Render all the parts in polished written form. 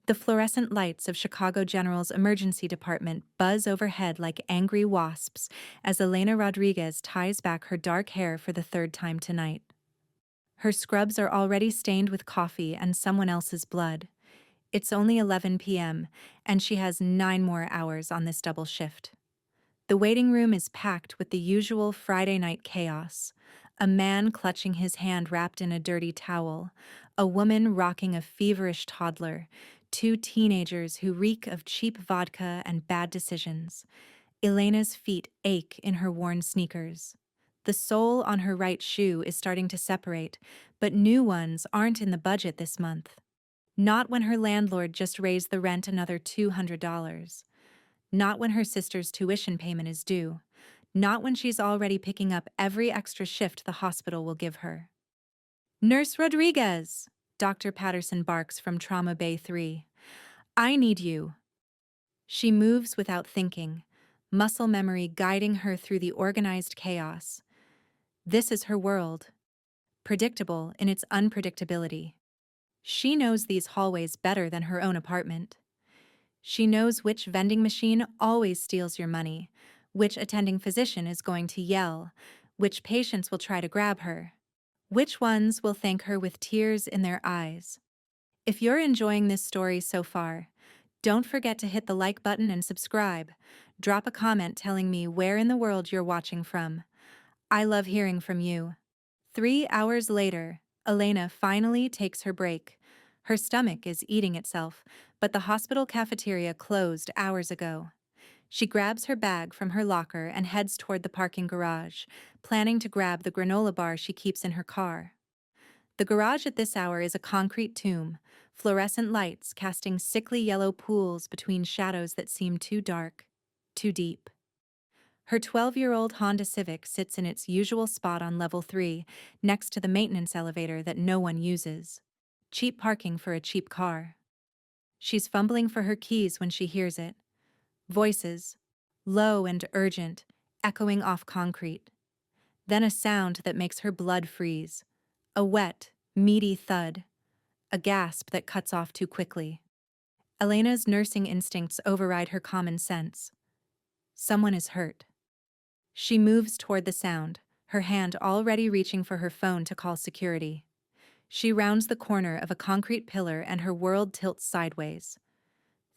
The fluorescent lights of Chicago General's emergency department buzz overhead like angry wasps as Elena Rodriguez ties back her dark hair for the third time tonight. Her scrubs are already stained with coffee and someone else's blood. It's only 11 p.m., and she has 9 more hours on this double shift. The waiting room is packed with the usual Friday night chaos. A man clutching his hand wrapped in a dirty towel, a woman rocking a feverish toddler, two teenagers who reek of cheap vodka and bad decisions. Elena's feet ache in her worn sneakers. The sole on her right shoe is starting to separate, but new ones aren't in the budget this month. Not when her landlord just raised the rent another $200. Not when her sister's tuition payment is due. Not when she's already picking up every extra shift the hospital will give her. Nurse Rodriguez! Dr. Patterson barks from Trauma Bay 3. I need you. She moves without thinking, muscle memory guiding her through the organized chaos. This is her world, predictable in its unpredictability. She knows these hallways better than her own apartment. She knows which vending machine always steals your money, which attending physician is going to yell, which patients will try to grab her, which ones will thank her with tears in their eyes. If you're enjoying this story so far, don't forget to hit the like button and subscribe. Drop a comment telling me where in the world you're watching from. I love hearing from you. 3 hours later, Elena finally takes her break. Her stomach is eating itself, but the hospital cafeteria closed hours ago. She grabs her bag from her locker and heads toward the parking garage, planning to grab the granola bar she keeps in her car. The garage at this hour is a concrete tomb, fluorescent lights casting sickly yellow pools between shadows that seem too dark, too deep. Her 12-year-old Honda Civic sits in its usual spot on level 3, next to the maintenance elevator that no one uses. Cheap parking for a cheap car. She's fumbling for her keys when she hears it. Voices, low and urgent, echoing off concrete. Then a sound that makes her blood freeze. A wet, meaty thud. A gasp that cuts off too quickly. Elena's nursing instincts override her common sense. Someone is hurt. She moves toward the sound, her hand already reaching for her phone to call security. She rounds the corner of a concrete pillar and her world tilts sideways.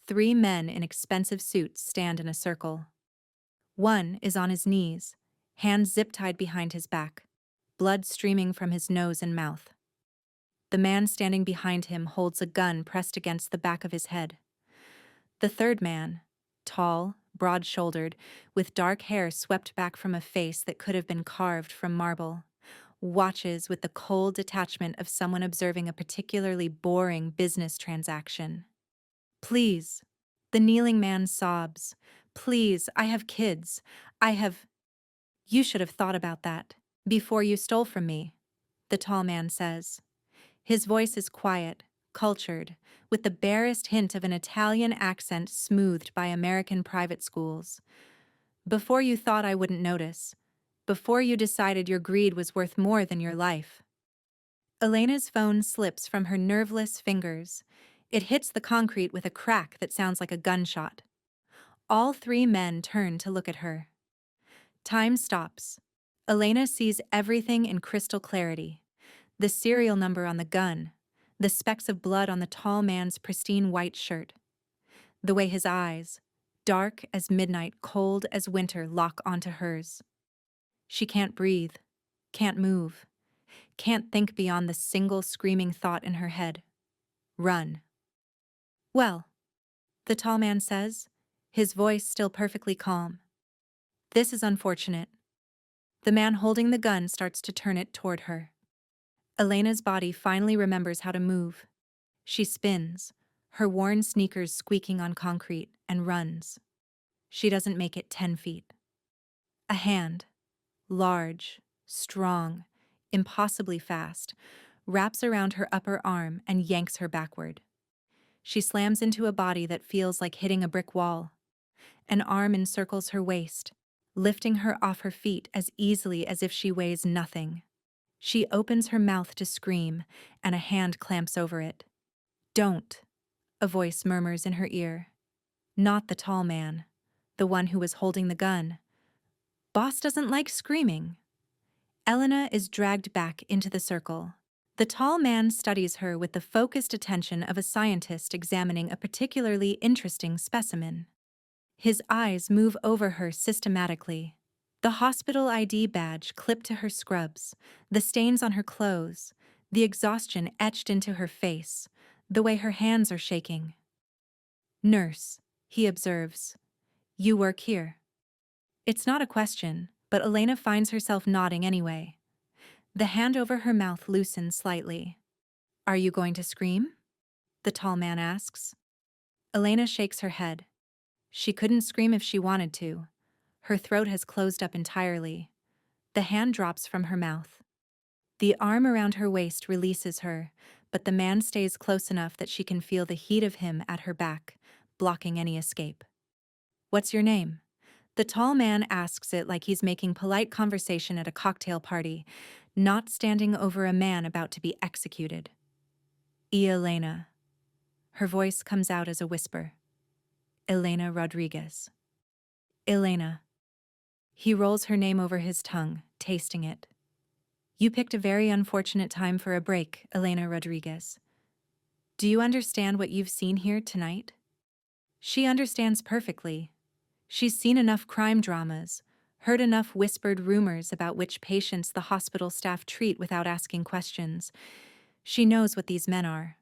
3 men in expensive suits stand in a circle. One is on his knees, hands zip-tied behind his back, blood streaming from his nose and mouth. The man standing behind him holds a gun pressed against the back of his head. The third man, tall, broad-shouldered, with dark hair swept back from a face that could have been carved from marble, watches with the cold detachment of someone observing a particularly boring business transaction. Please, the kneeling man sobs. Please, I have kids. You should have thought about that before you stole from me, the tall man says. His voice is quiet, cultured, with the barest hint of an Italian accent smoothed by American private schools. Before you thought I wouldn't notice. Before you decided your greed was worth more than your life. Elena's phone slips from her nerveless fingers. It hits the concrete with a crack that sounds like a gunshot. All 3 men turn to look at her. Time stops. Elena sees everything in crystal clarity. The serial number on the gun, the specks of blood on the tall man's pristine white shirt. The way his eyes, dark as midnight, cold as winter, lock onto hers. She can't breathe, can't move, can't think beyond the single screaming thought in her head. Run. Well, the tall man says, his voice still perfectly calm. This is unfortunate. The man holding the gun starts to turn it toward her. Elena's body finally remembers how to move. She spins, her worn sneakers squeaking on concrete, and runs. She doesn't make it 10 feet. A hand, large, strong, impossibly fast, wraps around her upper arm and yanks her backward. She slams into a body that feels like hitting a brick wall. An arm encircles her waist, lifting her off her feet as easily as if she weighs nothing. She opens her mouth to scream, and a hand clamps over it. Don't. a voice murmurs in her ear. Not the tall man. The one who was holding the gun. Boss doesn't like screaming. Elena is dragged back into the circle. The tall man studies her with the focused attention of a scientist examining a particularly interesting specimen. His eyes move over her systematically. The hospital ID badge clipped to her scrubs, the stains on her clothes, the exhaustion etched into her face, the way her hands are shaking. Nurse, he observes. You work here. It's not a question, but Elena finds herself nodding anyway. The hand over her mouth loosens slightly. Are you going to scream? The tall man asks. Elena shakes her head. She couldn't scream if she wanted to. Her throat has closed up entirely. The hand drops from her mouth. The arm around her waist releases her, but the man stays close enough that she can feel the heat of him at her back, blocking any escape. What's your name? The tall man asks it like he's making polite conversation at a cocktail party, not standing over a man about to be executed. Elena. Her voice comes out as a whisper. Elena Rodriguez. Elena. He rolls her name over his tongue, tasting it. You picked a very unfortunate time for a break, Elena Rodriguez. Do you understand what you've seen here tonight? She understands perfectly. She's seen enough crime dramas, heard enough whispered rumors about which patients the hospital staff treat without asking questions. She knows what these men are,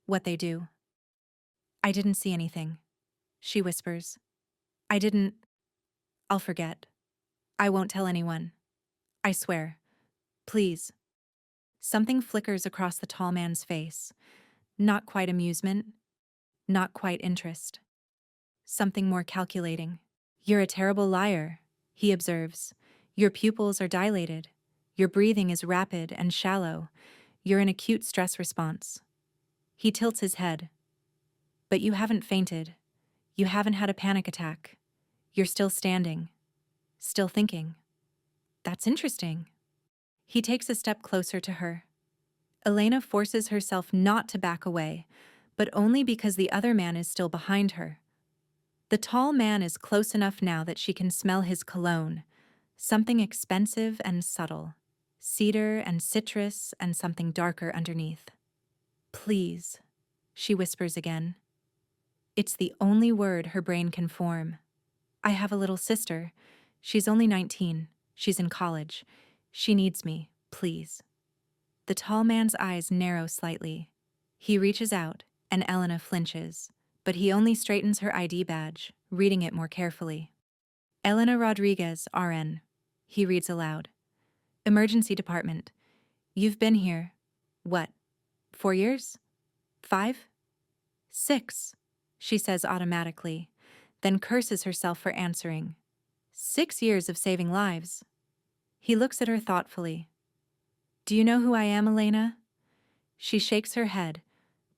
what they do. I didn't see anything, she whispers. I'll forget. I won't tell anyone. I swear. Please. Something flickers across the tall man's face. Not quite amusement, not quite interest. Something more calculating. You're a terrible liar, he observes. Your pupils are dilated. Your breathing is rapid and shallow. You're in acute stress response. He tilts his head. But you haven't fainted. You haven't had a panic attack. You're still standing. Still thinking. That's interesting. He takes a step closer to her. Elena forces herself not to back away, but only because the other man is still behind her. The tall man is close enough now that she can smell his cologne, something expensive and subtle, cedar and citrus and something darker underneath. Please, she whispers again. It's the only word her brain can form. I have a little sister. She's only 19. She's in college. She needs me, please. The tall man's eyes narrow slightly. He reaches out, and Elena flinches, but he only straightens her ID badge, reading it more carefully. Elena Rodriguez, RN. He reads aloud. Emergency department. You've been here, what, 4 years? 5? 6, she says automatically, then curses herself for answering. 6 years of saving lives. He looks at her thoughtfully. Do you know who I am, Elena? She shakes her head,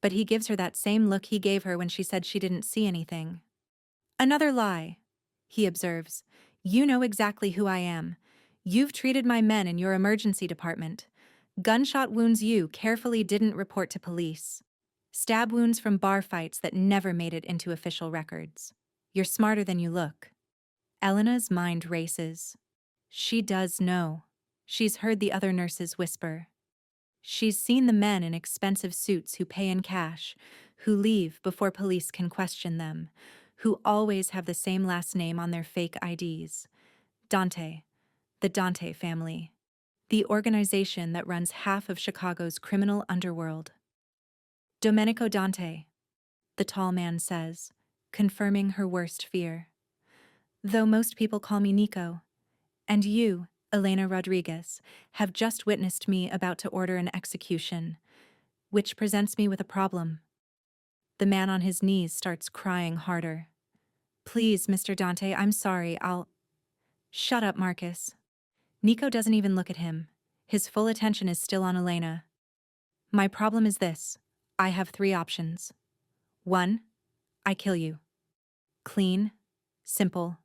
but he gives her that same look he gave her when she said she didn't see anything. Another lie, he observes. You know exactly who I am. You've treated my men in your emergency department. Gunshot wounds you carefully didn't report to police. Stab wounds from bar fights that never made it into official records. You're smarter than you look. Elena's mind races. She does know. She's heard the other nurses whisper. She's seen the men in expensive suits who pay in cash, who leave before police can question them, who always have the same last name on their fake IDs. Dante, the Dante family, the organization that runs half of Chicago's criminal underworld. Domenico Dante, the tall man says, confirming her worst fear. Though most people call me Nico, and you, Elena Rodriguez, have just witnessed me about to order an execution, which presents me with a problem. The man on his knees starts crying harder. Please, Mr. Dante, I'm sorry, Shut up, Marcus. Nico doesn't even look at him. His full attention is still on Elena. My problem is this. I have 3 options. 1, I kill you. Clean, simple,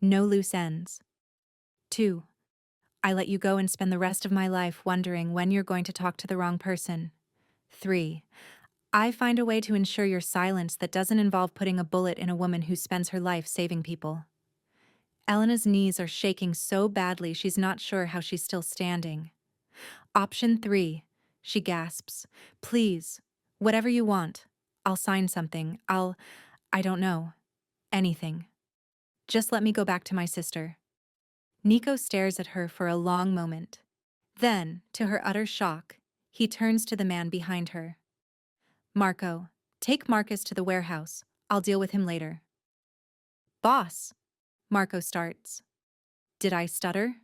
no loose ends. 2, I let you go and spend the rest of my life wondering when you're going to talk to the wrong person. 3, I find a way to ensure your silence that doesn't involve putting a bullet in a woman who spends her life saving people. Elena's knees are shaking so badly she's not sure how she's still standing. Option 3, she gasps. Please, whatever you want. I'll sign something. I don't know. Anything. Just let me go back to my sister. Nico stares at her for a long moment. Then, to her utter shock, he turns to the man behind her. Marco, take Marcus to the warehouse. I'll deal with him later. Boss, Marco starts. Did I stutter?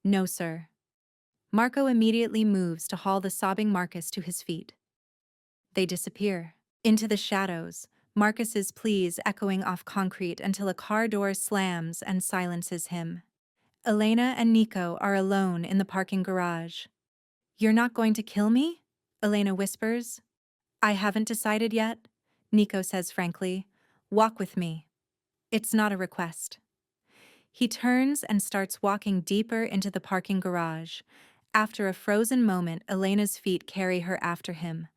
No, sir. Marco immediately moves to haul the sobbing Marcus to his feet. They disappear. Into the shadows, Marcus's pleas echoing off concrete until a car door slams and silences him. Elena and Nico are alone in the parking garage. You're not going to kill me? Elena whispers. I haven't decided yet, Nico says frankly. Walk with me. It's not a request. He turns and starts walking deeper into the parking garage. After a frozen moment, Elena's feet carry her after him.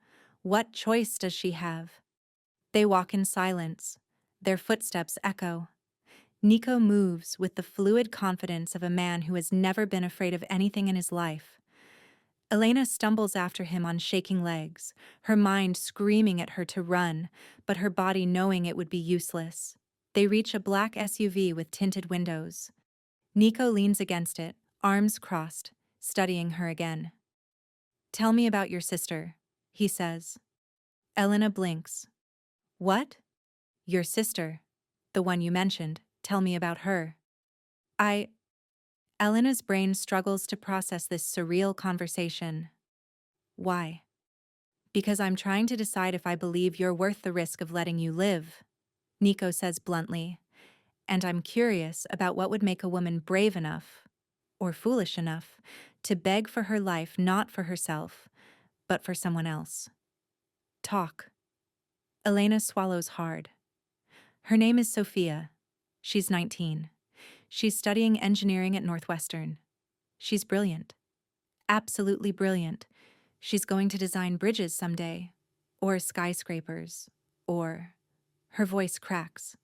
What choice does she have? They walk in silence. Their footsteps echo. Nico moves with the fluid confidence of a man who has never been afraid of anything in his life. Elena stumbles after him on shaking legs, her mind screaming at her to run, but her body knowing it would be useless. They reach a black SUV with tinted windows. Nico leans against it, arms crossed, studying her again. Tell me about your sister, he says. Elena blinks. What? Your sister. The one you mentioned. Tell me about her. Elena's brain struggles to process this surreal conversation. Why? Because I'm trying to decide if I believe you're worth the risk of letting you live, Nico says bluntly. And I'm curious about what would make a woman brave enough, or foolish enough, to beg for her life not for herself, but for someone else. Talk. Elena swallows hard. Her name is Sophia. She's 19. She's studying engineering at Northwestern. She's brilliant. Absolutely brilliant. She's going to design bridges someday. Or skyscrapers. Or... Her voice cracks.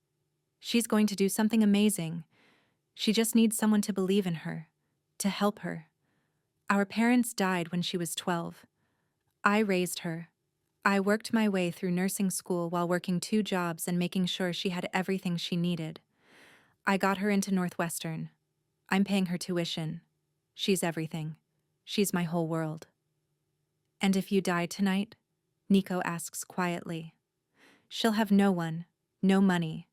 She's going to do something amazing. She just needs someone to believe in her. To help her. Our parents died when she was 12. I raised her. I worked my way through nursing school while working 2 jobs and making sure she had everything she needed. I got her into Northwestern. I'm paying her tuition. She's everything. She's my whole world. And if you die tonight? Nico asks quietly. She'll have no one, no money.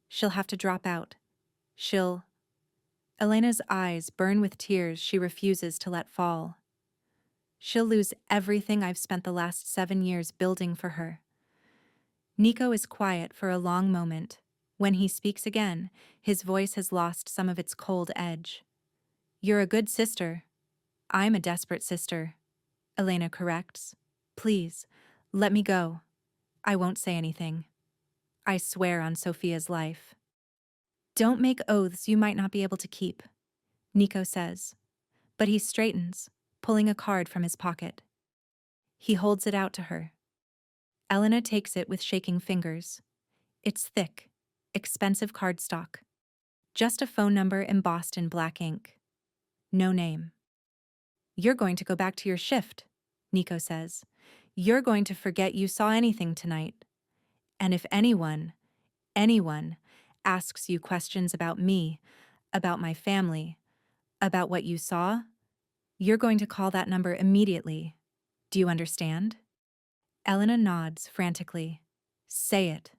She'll have to drop out. Elena's eyes burn with tears she refuses to let fall. She'll lose everything I've spent the last 7 years building for her. Nico is quiet for a long moment. When he speaks again, his voice has lost some of its cold edge. You're a good sister. I'm a desperate sister, Elena corrects. Please, let me go. I won't say anything. I swear on Sophia's life. Don't make oaths you might not be able to keep, Nico says. But he straightens, pulling a card from his pocket. He holds it out to her. Elena takes it with shaking fingers. It's thick, expensive cardstock. Just a phone number embossed in black ink. No name. You're going to go back to your shift, Nico says. You're going to forget you saw anything tonight. And if anyone asks you questions about me, about my family, about what you saw, you're going to call that number immediately. Do you understand? Elena nods frantically. Say it.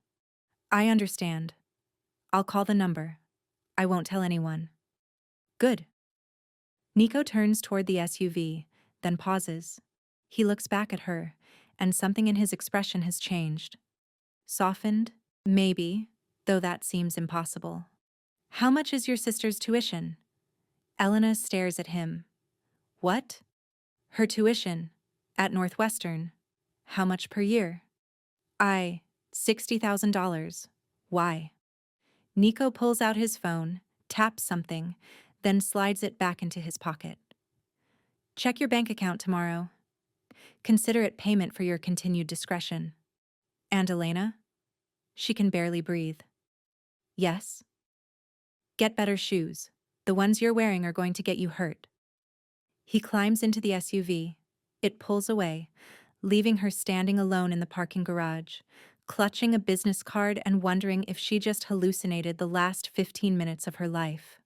I understand. I'll call the number. I won't tell anyone. Good. Nico turns toward the SUV, then pauses. He looks back at her, and something in his expression has changed. Softened? Maybe, though that seems impossible. How much is your sister's tuition? Elena stares at him. What? Her tuition. At Northwestern. How much per year? $60,000. Why? Nico pulls out his phone, taps something, then slides it back into his pocket. Check your bank account tomorrow. Consider it payment for your continued discretion. And Elena? She can barely breathe. Yes? Get better shoes. The ones you're wearing are going to get you hurt. He climbs into the SUV. It pulls away, leaving her standing alone in the parking garage, clutching a business card and wondering if she just hallucinated the last 15 minutes of her life.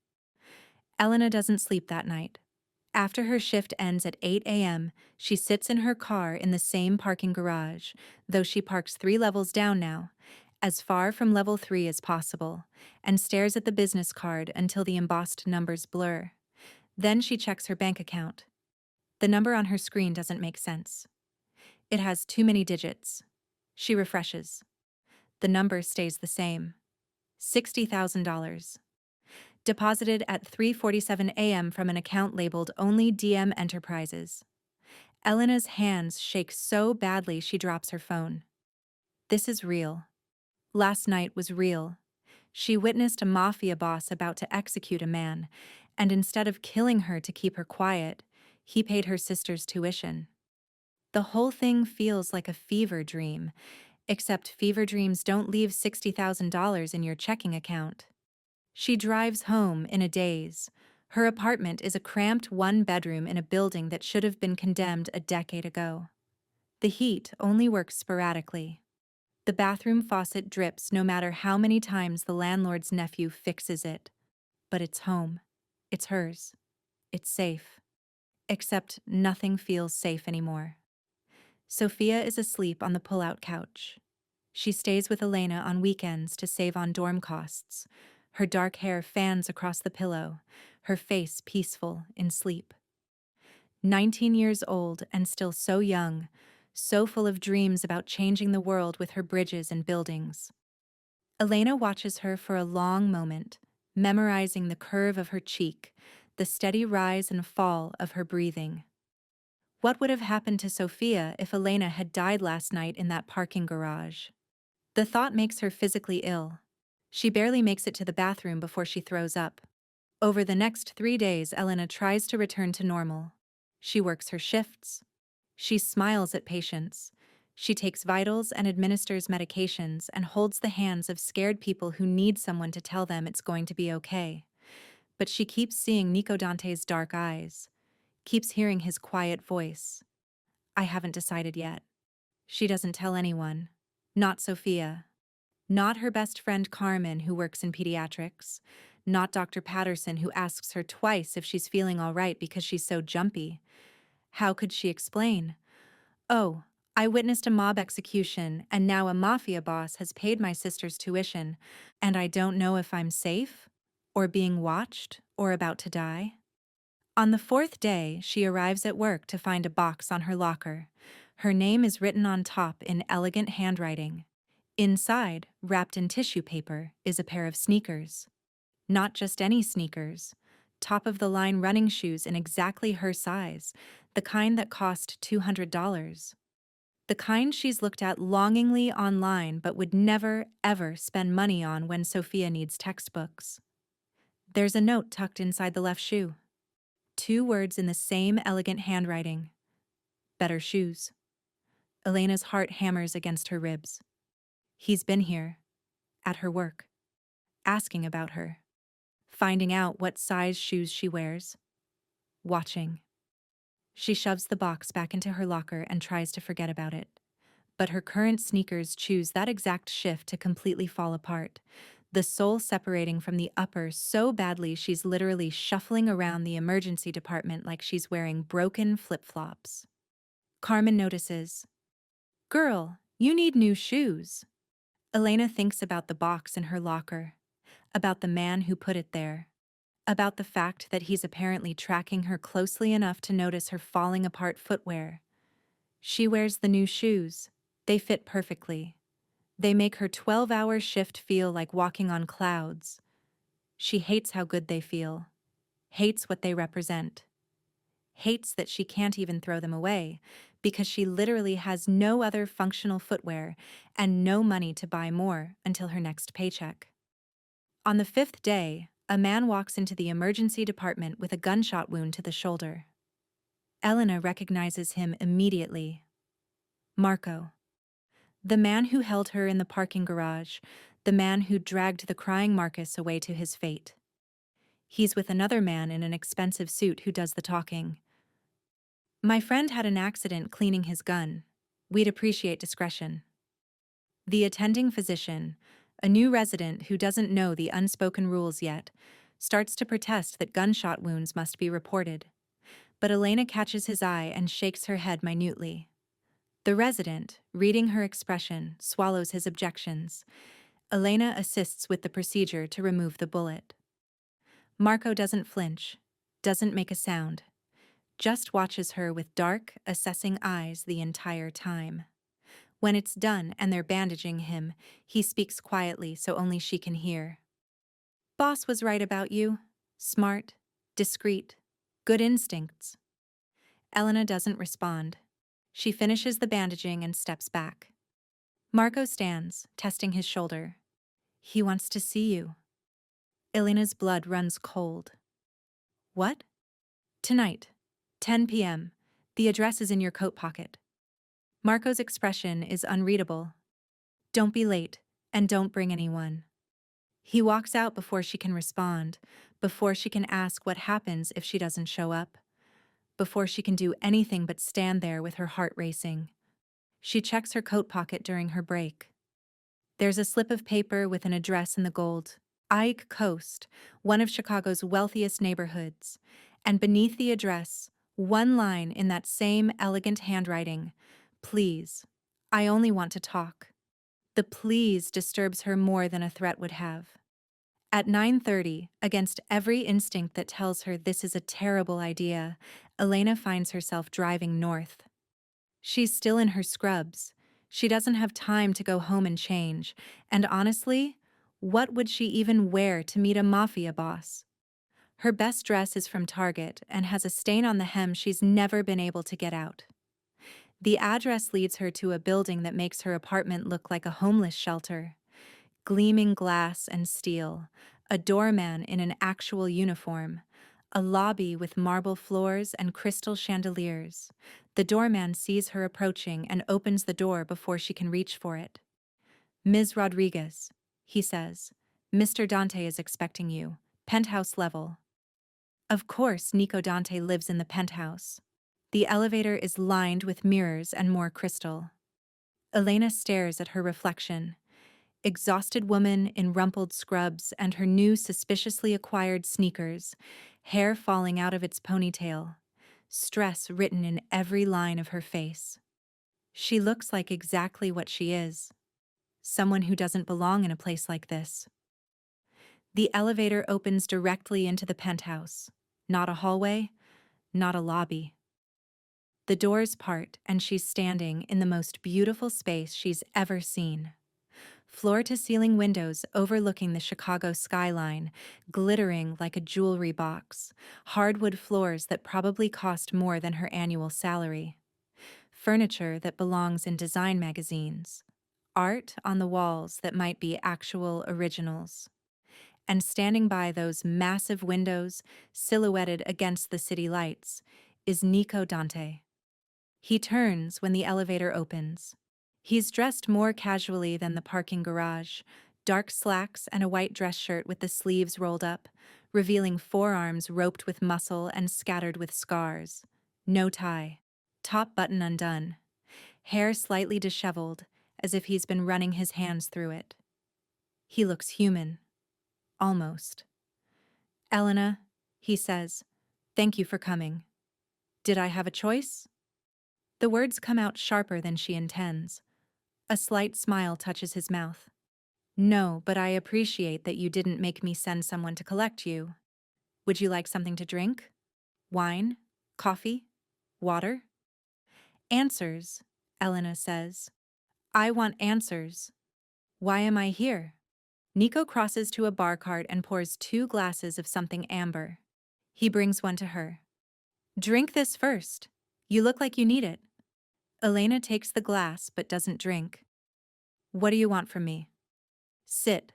Elena doesn't sleep that night. After her shift ends at 8 a.m., she sits in her car in the same parking garage, though she parks 3 levels down now, as far from level 3 as possible, and stares at the business card until the embossed numbers blur. Then she checks her bank account. The number on her screen doesn't make sense. It has too many digits. She refreshes. The number stays the same. $60,000. Deposited at 3:47 a.m. from an account labeled Only DM Enterprises. Elena's hands shake so badly she drops her phone. This is real. Last night was real. She witnessed a mafia boss about to execute a man, and instead of killing her to keep her quiet, he paid her sister's tuition. The whole thing feels like a fever dream, except fever dreams don't leave $60,000 in your checking account. She drives home in a daze. Her apartment is a cramped one-bedroom in a building that should have been condemned a decade ago. The heat only works sporadically. The bathroom faucet drips no matter how many times the landlord's nephew fixes it. But it's home. It's hers. It's safe. Except nothing feels safe anymore. Sophia is asleep on the pull-out couch. She stays with Elena on weekends to save on dorm costs. Her dark hair fans across the pillow, her face peaceful in sleep. 19 years old and still so young, so full of dreams about changing the world with her bridges and buildings. Elena watches her for a long moment, memorizing the curve of her cheek, the steady rise and fall of her breathing. What would have happened to Sophia if Elena had died last night in that parking garage? The thought makes her physically ill. She barely makes it to the bathroom before she throws up. Over the next 3 days, Elena tries to return to normal. She works her shifts. She smiles at patients. She takes vitals and administers medications and holds the hands of scared people who need someone to tell them it's going to be okay. But she keeps seeing Nico Dante's dark eyes, keeps hearing his quiet voice. I haven't decided yet. She doesn't tell anyone. Not Sophia. Not her best friend Carmen, who works in pediatrics. Not Dr. Patterson, who asks her twice if she's feeling all right because she's so jumpy. How could she explain? Oh, I witnessed a mob execution, and now a mafia boss has paid my sister's tuition, and I don't know if I'm safe, or being watched, or about to die. On the 4th day, she arrives at work to find a box on her locker. Her name is written on top in elegant handwriting. Inside, wrapped in tissue paper, is a pair of sneakers. Not just any sneakers. Top-of-the-line running shoes in exactly her size, the kind that cost $200. The kind she's looked at longingly online but would never, ever spend money on when Sophia needs textbooks. There's a note tucked inside the left shoe. 2 words in the same elegant handwriting. Better shoes. Elena's heart hammers against her ribs. He's been here, at her work, asking about her, finding out what size shoes she wears, watching. She shoves the box back into her locker and tries to forget about it. But her current sneakers choose that exact shift to completely fall apart, the sole separating from the upper so badly she's literally shuffling around the emergency department like she's wearing broken flip-flops. Carmen notices. Girl, you need new shoes. Elena thinks about the box in her locker, about the man who put it there, about the fact that he's apparently tracking her closely enough to notice her falling apart footwear. She wears the new shoes. They fit perfectly. They make her 12-hour shift feel like walking on clouds. She hates how good they feel, hates what they represent, hates that she can't even throw them away because she literally has no other functional footwear and no money to buy more until her next paycheck. On the 5th day, a man walks into the emergency department with a gunshot wound to the shoulder. Elena recognizes him immediately. Marco. The man who held her in the parking garage, the man who dragged the crying Marcus away to his fate. He's with another man in an expensive suit who does the talking. My friend had an accident cleaning his gun. We'd appreciate discretion. The attending physician, a new resident who doesn't know the unspoken rules yet, starts to protest that gunshot wounds must be reported. But Elena catches his eye and shakes her head minutely. The resident, reading her expression, swallows his objections. Elena assists with the procedure to remove the bullet. Marco doesn't flinch, doesn't make a sound, just watches her with dark, assessing eyes the entire time. When it's done and they're bandaging him, he speaks quietly so only she can hear. Boss was right about you. Smart, discreet, good instincts. Elena doesn't respond. She finishes the bandaging and steps back. Marco stands, testing his shoulder. He wants to see you. Elena's blood runs cold. What? Tonight, 10 p.m. The address is in your coat pocket. Marco's expression is unreadable. Don't be late, and don't bring anyone. He walks out before she can respond, before she can ask what happens if she doesn't show up, before she can do anything but stand there with her heart racing. She checks her coat pocket during her break. There's a slip of paper with an address in the gold. Ike Coast, one of Chicago's wealthiest neighborhoods. And beneath the address, one line in that same elegant handwriting, "Please, I only want to talk." The please disturbs her more than a threat would have. At 9:30, against every instinct that tells her this is a terrible idea, Elena finds herself driving north. She's still in her scrubs. She doesn't have time to go home and change, and honestly, what would she even wear to meet a mafia boss? Her best dress is from Target and has a stain on the hem she's never been able to get out. The address leads her to a building that makes her apartment look like a homeless shelter. Gleaming glass and steel, a doorman in an actual uniform, a lobby with marble floors and crystal chandeliers. The doorman sees her approaching and opens the door before she can reach for it. "Ms. Rodriguez," he says, "Mr. Dante is expecting you. Penthouse level." Of course, Nico Dante lives in the penthouse. The elevator is lined with mirrors and more crystal. Elena stares at her reflection. Exhausted woman in rumpled scrubs and her new suspiciously acquired sneakers, hair falling out of its ponytail, stress written in every line of her face. She looks like exactly what she is. Someone who doesn't belong in a place like this. The elevator opens directly into the penthouse. Not a hallway, not a lobby. The doors part and she's standing in the most beautiful space she's ever seen. Floor-to-ceiling windows overlooking the Chicago skyline, glittering like a jewelry box, hardwood floors that probably cost more than her annual salary. Furniture that belongs in design magazines. Art on the walls that might be actual originals. And standing by those massive windows, silhouetted against the city lights, is Nico Dante. He turns when the elevator opens. He's dressed more casually than the parking garage, dark slacks and a white dress shirt with the sleeves rolled up, revealing forearms roped with muscle and scattered with scars. No tie. Top button undone. Hair slightly disheveled, as if he's been running his hands through it. He looks human. Almost. "Elena," he says, "thank you for coming. Did I have a choice?" The words come out sharper than she intends. A slight smile touches his mouth. "No, but I appreciate that you didn't make me send someone to collect you. Would you like something to drink? Wine? Coffee? Water?" "Answers," Elena says. "I want answers. Why am I here?" Nico crosses to a bar cart and pours 2 glasses of something amber. He brings one to her. "Drink this first. You look like you need it." Elena takes the glass but doesn't drink. "What do you want from me?" "Sit,"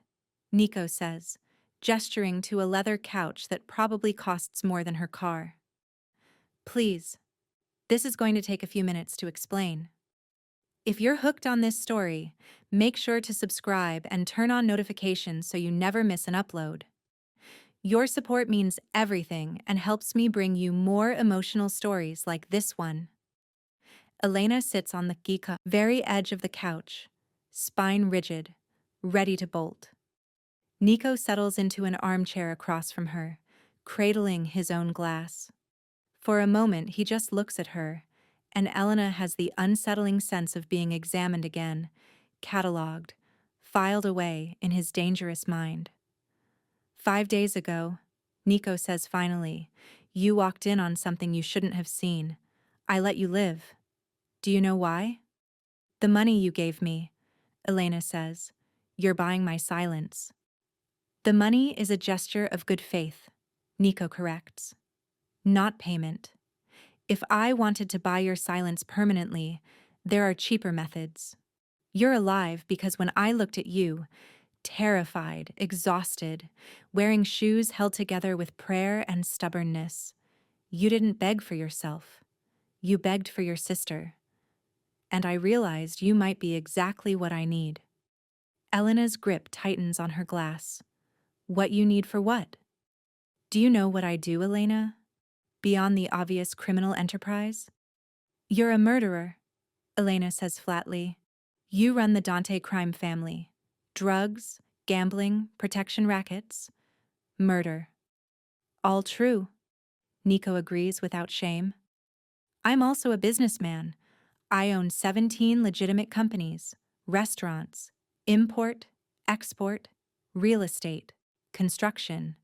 Nico says, gesturing to a leather couch that probably costs more than her car. "Please. This is going to take a few minutes to explain." If you're hooked on this story, make sure to subscribe and turn on notifications so you never miss an upload. Your support means everything and helps me bring you more emotional stories like this one. Elena sits on the very edge of the couch, spine rigid, ready to bolt. Nico settles into an armchair across from her, cradling his own glass. For a moment, he just looks at her, and Elena has the unsettling sense of being examined again, catalogued, filed away in his dangerous mind. 5 days ago, Nico says finally, you walked in on something you shouldn't have seen. I let you live. Do you know why? The money you gave me, Elena says. You're buying my silence. The money is a gesture of good faith, Nico corrects. Not payment. If I wanted to buy your silence permanently, there are cheaper methods. You're alive because when I looked at you, terrified, exhausted, wearing shoes held together with prayer and stubbornness, you didn't beg for yourself. You begged for your sister. And I realized you might be exactly what I need. Elena's grip tightens on her glass. What you need for what? Do you know what I do, Elena? Beyond the obvious criminal enterprise? You're a murderer, Elena says flatly. You run the Dante crime family. Drugs, gambling, protection rackets, murder. All true, Nico agrees without shame. I'm also a businessman. I own 17 legitimate companies, restaurants, import, export, real estate, construction.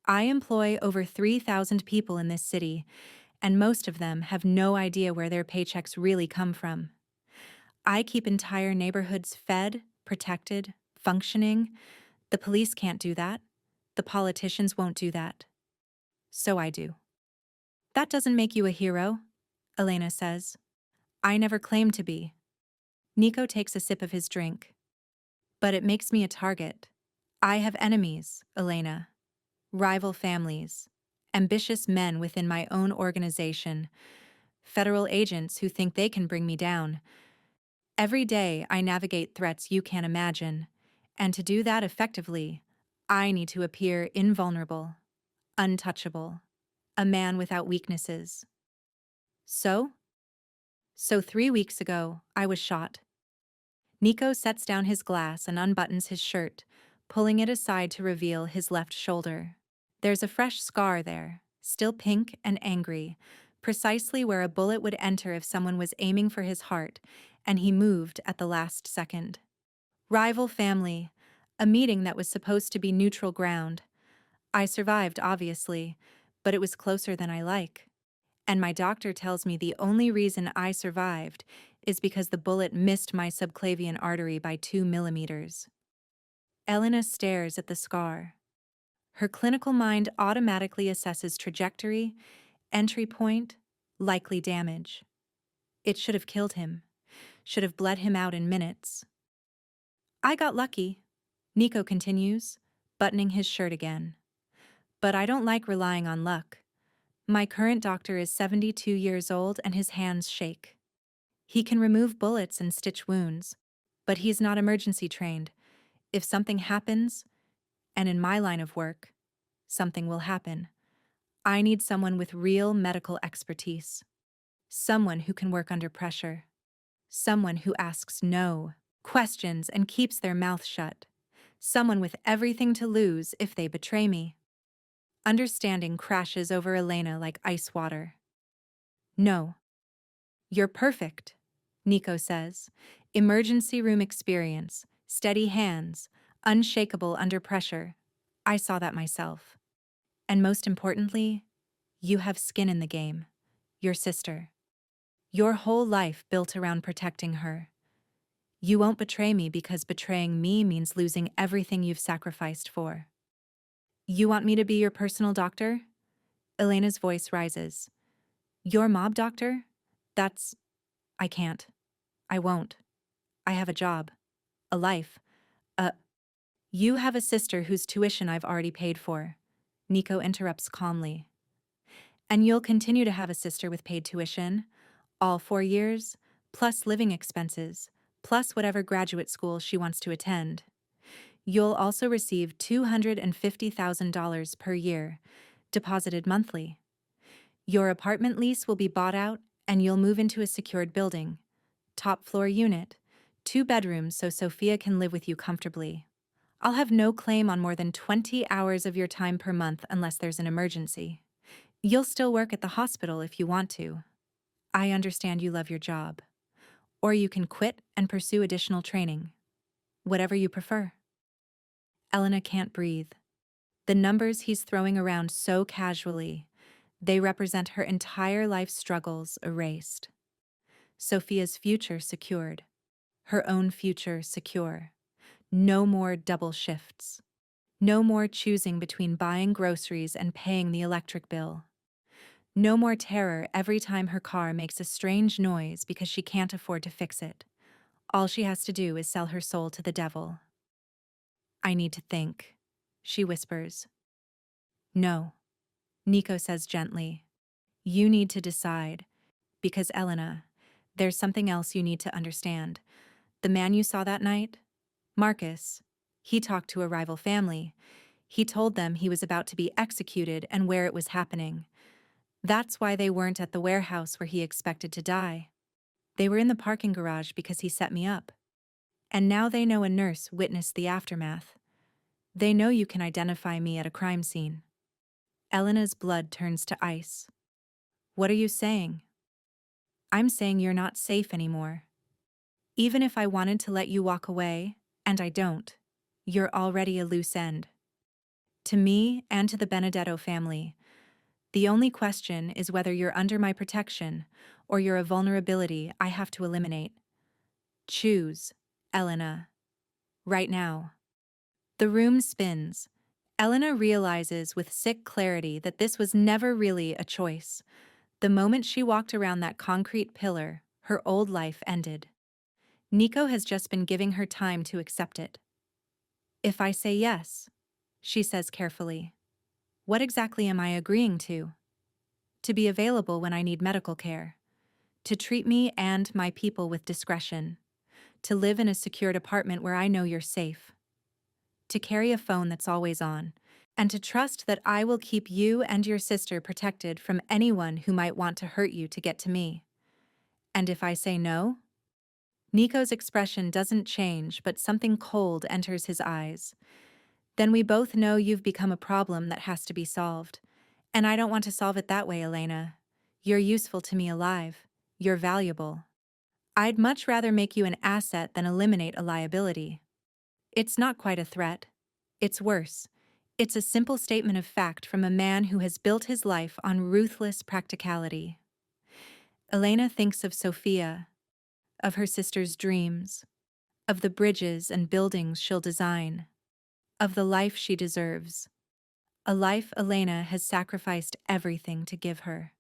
I employ over 3,000 people in this city, and most of them have no idea where their paychecks really come from. I keep entire neighborhoods fed, protected, functioning. The police can't do that. The politicians won't do that. So I do. That doesn't make you a hero, Elena says. I never claimed to be. Nico takes a sip of his drink. But it makes me a target. I have enemies, Elena. Rival families. Ambitious men within my own organization. Federal agents who think they can bring me down. Every day I navigate threats you can't imagine. And to do that effectively, I need to appear invulnerable, untouchable, a man without weaknesses. So? So 3 weeks ago, I was shot. Nico sets down his glass and unbuttons his shirt, pulling it aside to reveal his left shoulder. There's a fresh scar there, still pink and angry, precisely where a bullet would enter if someone was aiming for his heart, and he moved at the last second. Rival family, a meeting that was supposed to be neutral ground. I survived, obviously, but it was closer than I like. And my doctor tells me the only reason I survived is because the bullet missed my subclavian artery by 2 millimeters. Elena stares at the scar. Her clinical mind automatically assesses trajectory, entry point, likely damage. It should have killed him, should have bled him out in minutes. I got lucky, Nico continues, buttoning his shirt again. But I don't like relying on luck. My current doctor is 72 years old and his hands shake. He can remove bullets and stitch wounds, but he's not emergency trained. If something happens, and in my line of work, something will happen, I need someone with real medical expertise. Someone who can work under pressure. Someone who asks no questions and keeps their mouth shut. Someone with everything to lose if they betray me. Understanding crashes over Elena like ice water. No. You're perfect, Nico says. Emergency room experience, steady hands, unshakable under pressure. I saw that myself. And most importantly, you have skin in the game. Your sister. Your whole life built around protecting her. You won't betray me because betraying me means losing everything you've sacrificed for. You want me to be your personal doctor? Elena's voice rises. Your mob doctor? I can't. I won't. I have a job. A life. You have a sister whose tuition I've already paid for. Nico interrupts calmly. And you'll continue to have a sister with paid tuition? All 4 years? plus living expenses, plus whatever graduate school she wants to attend. You'll also receive $250,000 per year, deposited monthly. Your apartment lease will be bought out, and you'll move into a secured building. Top floor unit, 2 bedrooms so Sophia can live with you comfortably. I'll have no claim on more than 20 hours of your time per month unless there's an emergency. You'll still work at the hospital if you want to. I understand you love your job. Or you can quit and pursue additional training. Whatever you prefer. Elena can't breathe. The numbers he's throwing around so casually, they represent her entire life's struggles erased. Sophia's future secured. Her own future secure. No more double shifts. No more choosing between buying groceries and paying the electric bill. No more terror every time her car makes a strange noise because she can't afford to fix it. All she has to do is sell her soul to the devil. I need to think, she whispers. No, Nico says gently. You need to decide. Because, Elena, there's something else you need to understand. The man you saw that night? Marcus. He talked to a rival family. He told them he was about to be executed and where it was happening. That's why they weren't at the warehouse where he expected to die. They were in the parking garage because he set me up. And now they know a nurse witnessed the aftermath. They know you can identify me at a crime scene. Elena's blood turns to ice. What are you saying? I'm saying you're not safe anymore. Even if I wanted to let you walk away, and I don't, you're already a loose end. To me and to the Benedetto family, the only question is whether you're under my protection or you're a vulnerability I have to eliminate. Choose, Elena. Right now. The room spins. Elena realizes with sick clarity that this was never really a choice. The moment she walked around that concrete pillar, her old life ended. Nico has just been giving her time to accept it. If I say yes, she says carefully, what exactly am I agreeing to? To be available when I need medical care. To treat me and my people with discretion. To live in a secured apartment where I know you're safe. To carry a phone that's always on. And to trust that I will keep you and your sister protected from anyone who might want to hurt you to get to me. And if I say no? Nico's expression doesn't change, but something cold enters his eyes. Then we both know you've become a problem that has to be solved. And I don't want to solve it that way, Elena. You're useful to me alive. You're valuable. I'd much rather make you an asset than eliminate a liability. It's not quite a threat. It's worse. It's a simple statement of fact from a man who has built his life on ruthless practicality. Elena thinks of Sophia, of her sister's dreams, of the bridges and buildings she'll design, of the life she deserves, a life Elena has sacrificed everything to give her.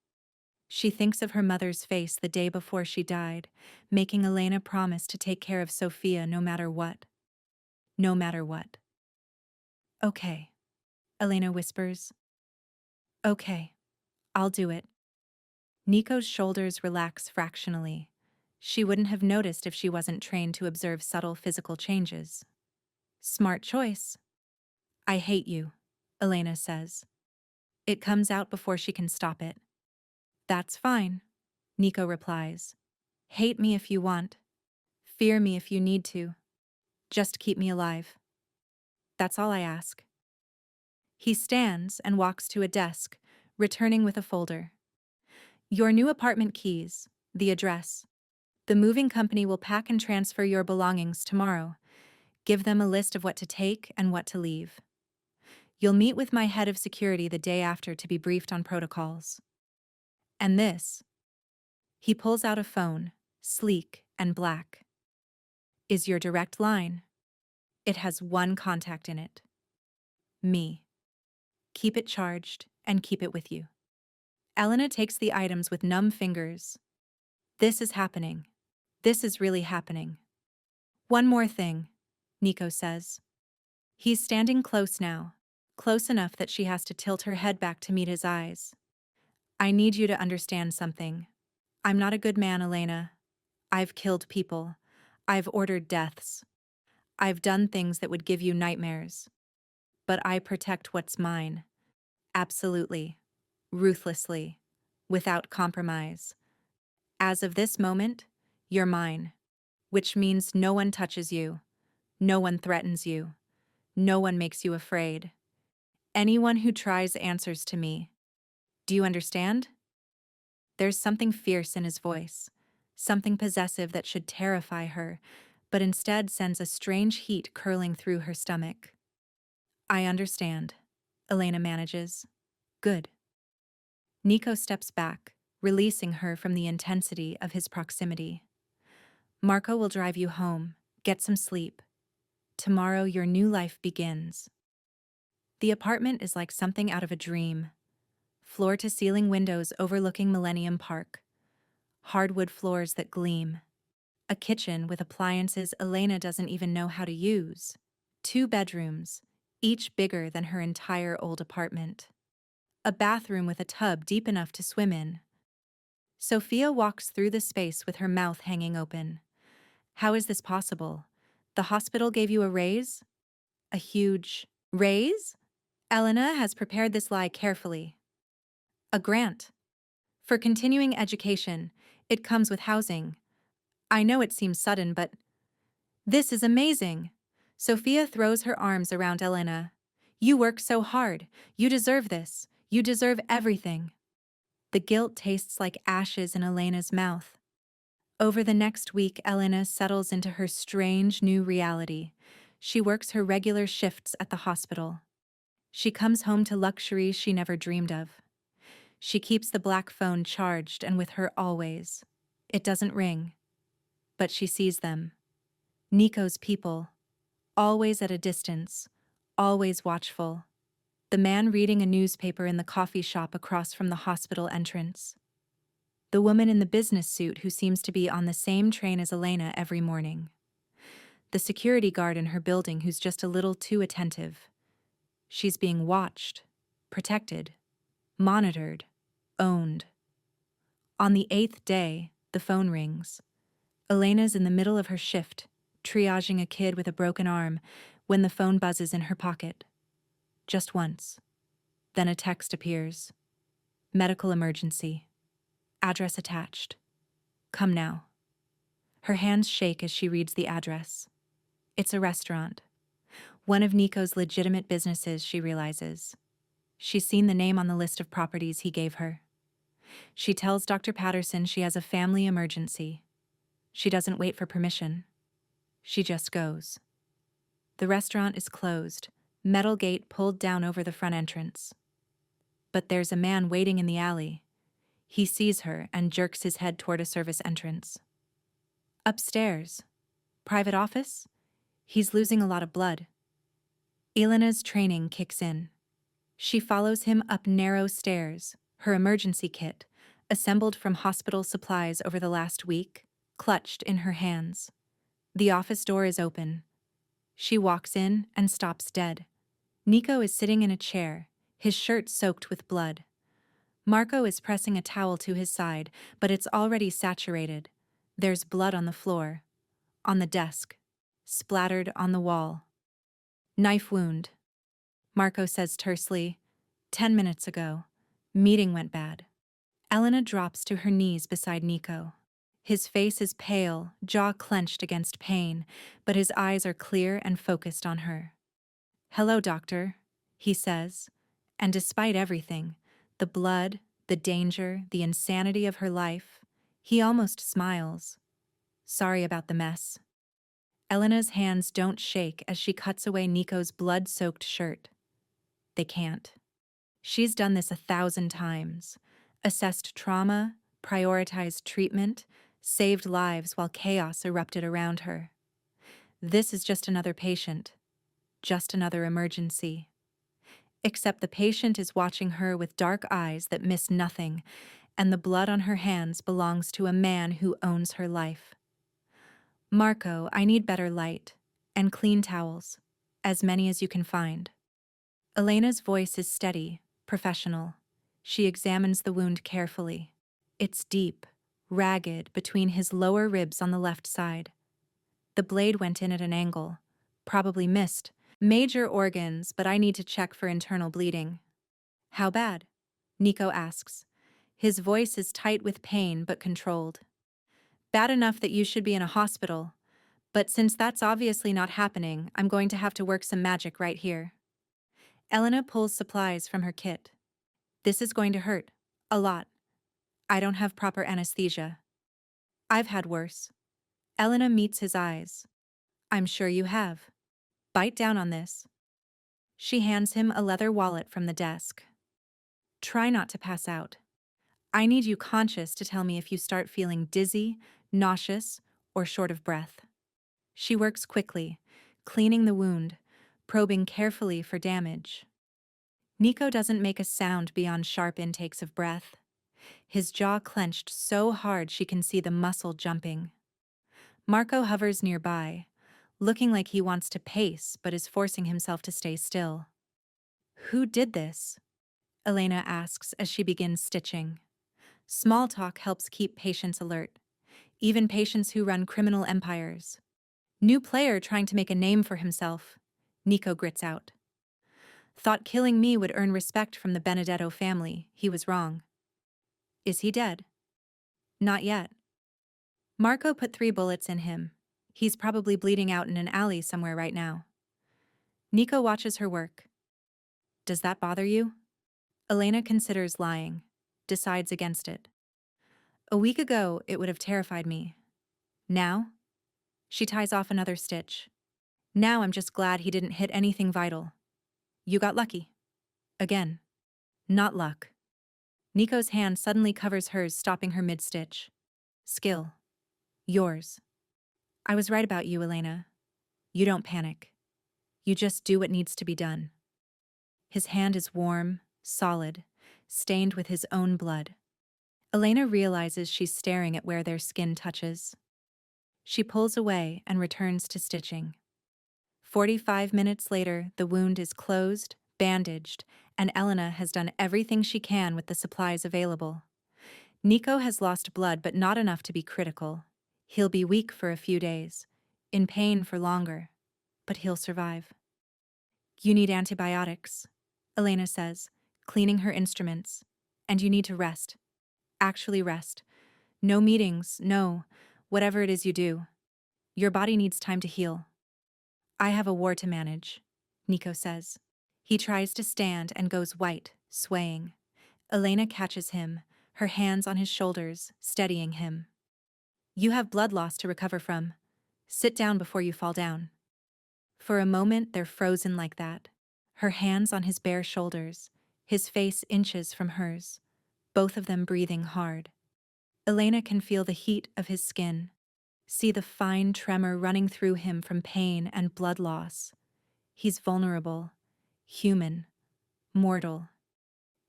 She thinks of her mother's face the day before she died, making Elena promise to take care of Sophia no matter what. No matter what. Okay, Elena whispers. Okay, I'll do it. Nico's shoulders relax fractionally. She wouldn't have noticed if she wasn't trained to observe subtle physical changes. Smart choice. I hate you, Elena says. It comes out before she can stop it. That's fine, Nico replies. Hate me if you want. Fear me if you need to. Just keep me alive. That's all I ask. He stands and walks to a desk, returning with a folder. Your new apartment keys, the address. The moving company will pack and transfer your belongings tomorrow. Give them a list of what to take and what to leave. You'll meet with my head of security the day after to be briefed on protocols. And this. He pulls out a phone, sleek and black. Is your direct line. It has one contact in it. Me. Keep it charged and keep it with you. Elena takes the items with numb fingers. This is happening. This is really happening. One more thing, Nico says. He's standing close now, close enough that she has to tilt her head back to meet his eyes. I need you to understand something. I'm not a good man, Elena. I've killed people. I've ordered deaths. I've done things that would give you nightmares. But I protect what's mine. Absolutely. Ruthlessly. Without compromise. As of this moment, you're mine. Which means no one touches you. No one threatens you. No one makes you afraid. Anyone who tries answers to me. Do you understand? There's something fierce in his voice, something possessive that should terrify her, but instead sends a strange heat curling through her stomach. I understand. Elena manages. Good. Nico steps back, releasing her from the intensity of his proximity. Marco will drive you home. Get some sleep. Tomorrow your new life begins. The apartment is like something out of a dream. Floor-to-ceiling windows overlooking Millennium Park. Hardwood floors that gleam. A kitchen with appliances Elena doesn't even know how to use. 2 bedrooms, each bigger than her entire old apartment. A bathroom with a tub deep enough to swim in. Sophia walks through the space with her mouth hanging open. How is this possible? The hospital gave you a raise? A huge raise? Elena has prepared this lie carefully. A grant. For continuing education, it comes with housing. I know it seems sudden, but this is amazing. Sophia throws her arms around Elena. You work so hard. You deserve this. You deserve everything. The guilt tastes like ashes in Elena's mouth. Over the next week, Elena settles into her strange new reality. She works her regular shifts at the hospital. She comes home to luxuries she never dreamed of. She keeps the black phone charged and with her always. It doesn't ring, but she sees them. Nico's people, always at a distance, always watchful. The man reading a newspaper in the coffee shop across from the hospital entrance. The woman in the business suit who seems to be on the same train as Elena every morning. The security guard in her building who's just a little too attentive. She's being watched, protected, monitored, owned. On the 8th day, the phone rings. Elena's in the middle of her shift, triaging a kid with a broken arm, when the phone buzzes in her pocket. Just once. Then a text appears. Medical emergency. Address attached. Come now. Her hands shake as she reads the address. It's a restaurant. One of Nico's legitimate businesses, she realizes. She's seen the name on the list of properties he gave her. She tells Dr. Patterson she has a family emergency. She doesn't wait for permission. She just goes. The restaurant is closed, metal gate pulled down over the front entrance. But there's a man waiting in the alley. He sees her and jerks his head toward a service entrance. Upstairs. Private office? He's losing a lot of blood. Elena's training kicks in. She follows him up narrow stairs, her emergency kit, assembled from hospital supplies over the last week, clutched in her hands. The office door is open. She walks in and stops dead. Nico is sitting in a chair, his shirt soaked with blood. Marco is pressing a towel to his side, but it's already saturated. There's blood on the floor, on the desk, splattered on the wall. Knife wound. Marco says tersely, 10 minutes ago. Meeting went bad. Elena drops to her knees beside Nico. His face is pale, jaw clenched against pain, but his eyes are clear and focused on her. Hello, doctor, he says, and despite everything, the blood, the danger, the insanity of her life, he almost smiles. Sorry about the mess. Elena's hands don't shake as she cuts away Nico's blood-soaked shirt. They can't. She's done this 1,000 times. Assessed trauma, prioritized treatment, saved lives while chaos erupted around her. This is just another patient. Just another emergency. Except the patient is watching her with dark eyes that miss nothing, and the blood on her hands belongs to a man who owns her life. Marco, I need better light. And clean towels. As many as you can find. Elena's voice is steady, professional. She examines the wound carefully. It's deep, ragged between his lower ribs on the left side. The blade went in at an angle. Probably missed. Major organs, but I need to check for internal bleeding. How bad? Nico asks. His voice is tight with pain but controlled. Bad enough that you should be in a hospital. But since that's obviously not happening, I'm going to have to work some magic right here. Elena pulls supplies from her kit. This is going to hurt. A lot. I don't have proper anesthesia. I've had worse. Elena meets his eyes. I'm sure you have. Bite down on this. She hands him a leather wallet from the desk. Try not to pass out. I need you conscious to tell me if you start feeling dizzy, nauseous, or short of breath. She works quickly, cleaning the wound, probing carefully for damage. Nico doesn't make a sound beyond sharp intakes of breath. His jaw clenched so hard she can see the muscle jumping. Marco hovers nearby, looking like he wants to pace but is forcing himself to stay still. Who did this? Elena asks as she begins stitching. Small talk helps keep patients alert, even patients who run criminal empires. New player trying to make a name for himself, Nico grits out. Thought killing me would earn respect from the Benedetto family. He was wrong. Is he dead? Not yet. Marco put 3 bullets in him. He's probably bleeding out in an alley somewhere right now. Nico watches her work. Does that bother you? Elena considers lying, decides against it. A week ago, it would have terrified me. Now? She ties off another stitch. Now I'm just glad he didn't hit anything vital. You got lucky. Again. Not luck. Nico's hand suddenly covers hers, stopping her mid-stitch. Skill. Yours. I was right about you, Elena. You don't panic. You just do what needs to be done. His hand is warm, solid, stained with his own blood. Elena realizes she's staring at where their skin touches. She pulls away and returns to stitching. 45 minutes later, the wound is closed, bandaged, and Elena has done everything she can with the supplies available. Nico has lost blood, but not enough to be critical. He'll be weak for a few days, in pain for longer, but he'll survive. You need antibiotics, Elena says, cleaning her instruments. And you need to rest. Actually rest. No meetings, no, whatever it is you do. Your body needs time to heal. I have a war to manage, Nico says. He tries to stand and goes white, swaying. Elena catches him, her hands on his shoulders, steadying him. You have blood loss to recover from. Sit down before you fall down. For a moment, they're frozen like that. Her hands on his bare shoulders, his face inches from hers, both of them breathing hard. Elena can feel the heat of his skin, see the fine tremor running through him from pain and blood loss. He's vulnerable, human, mortal.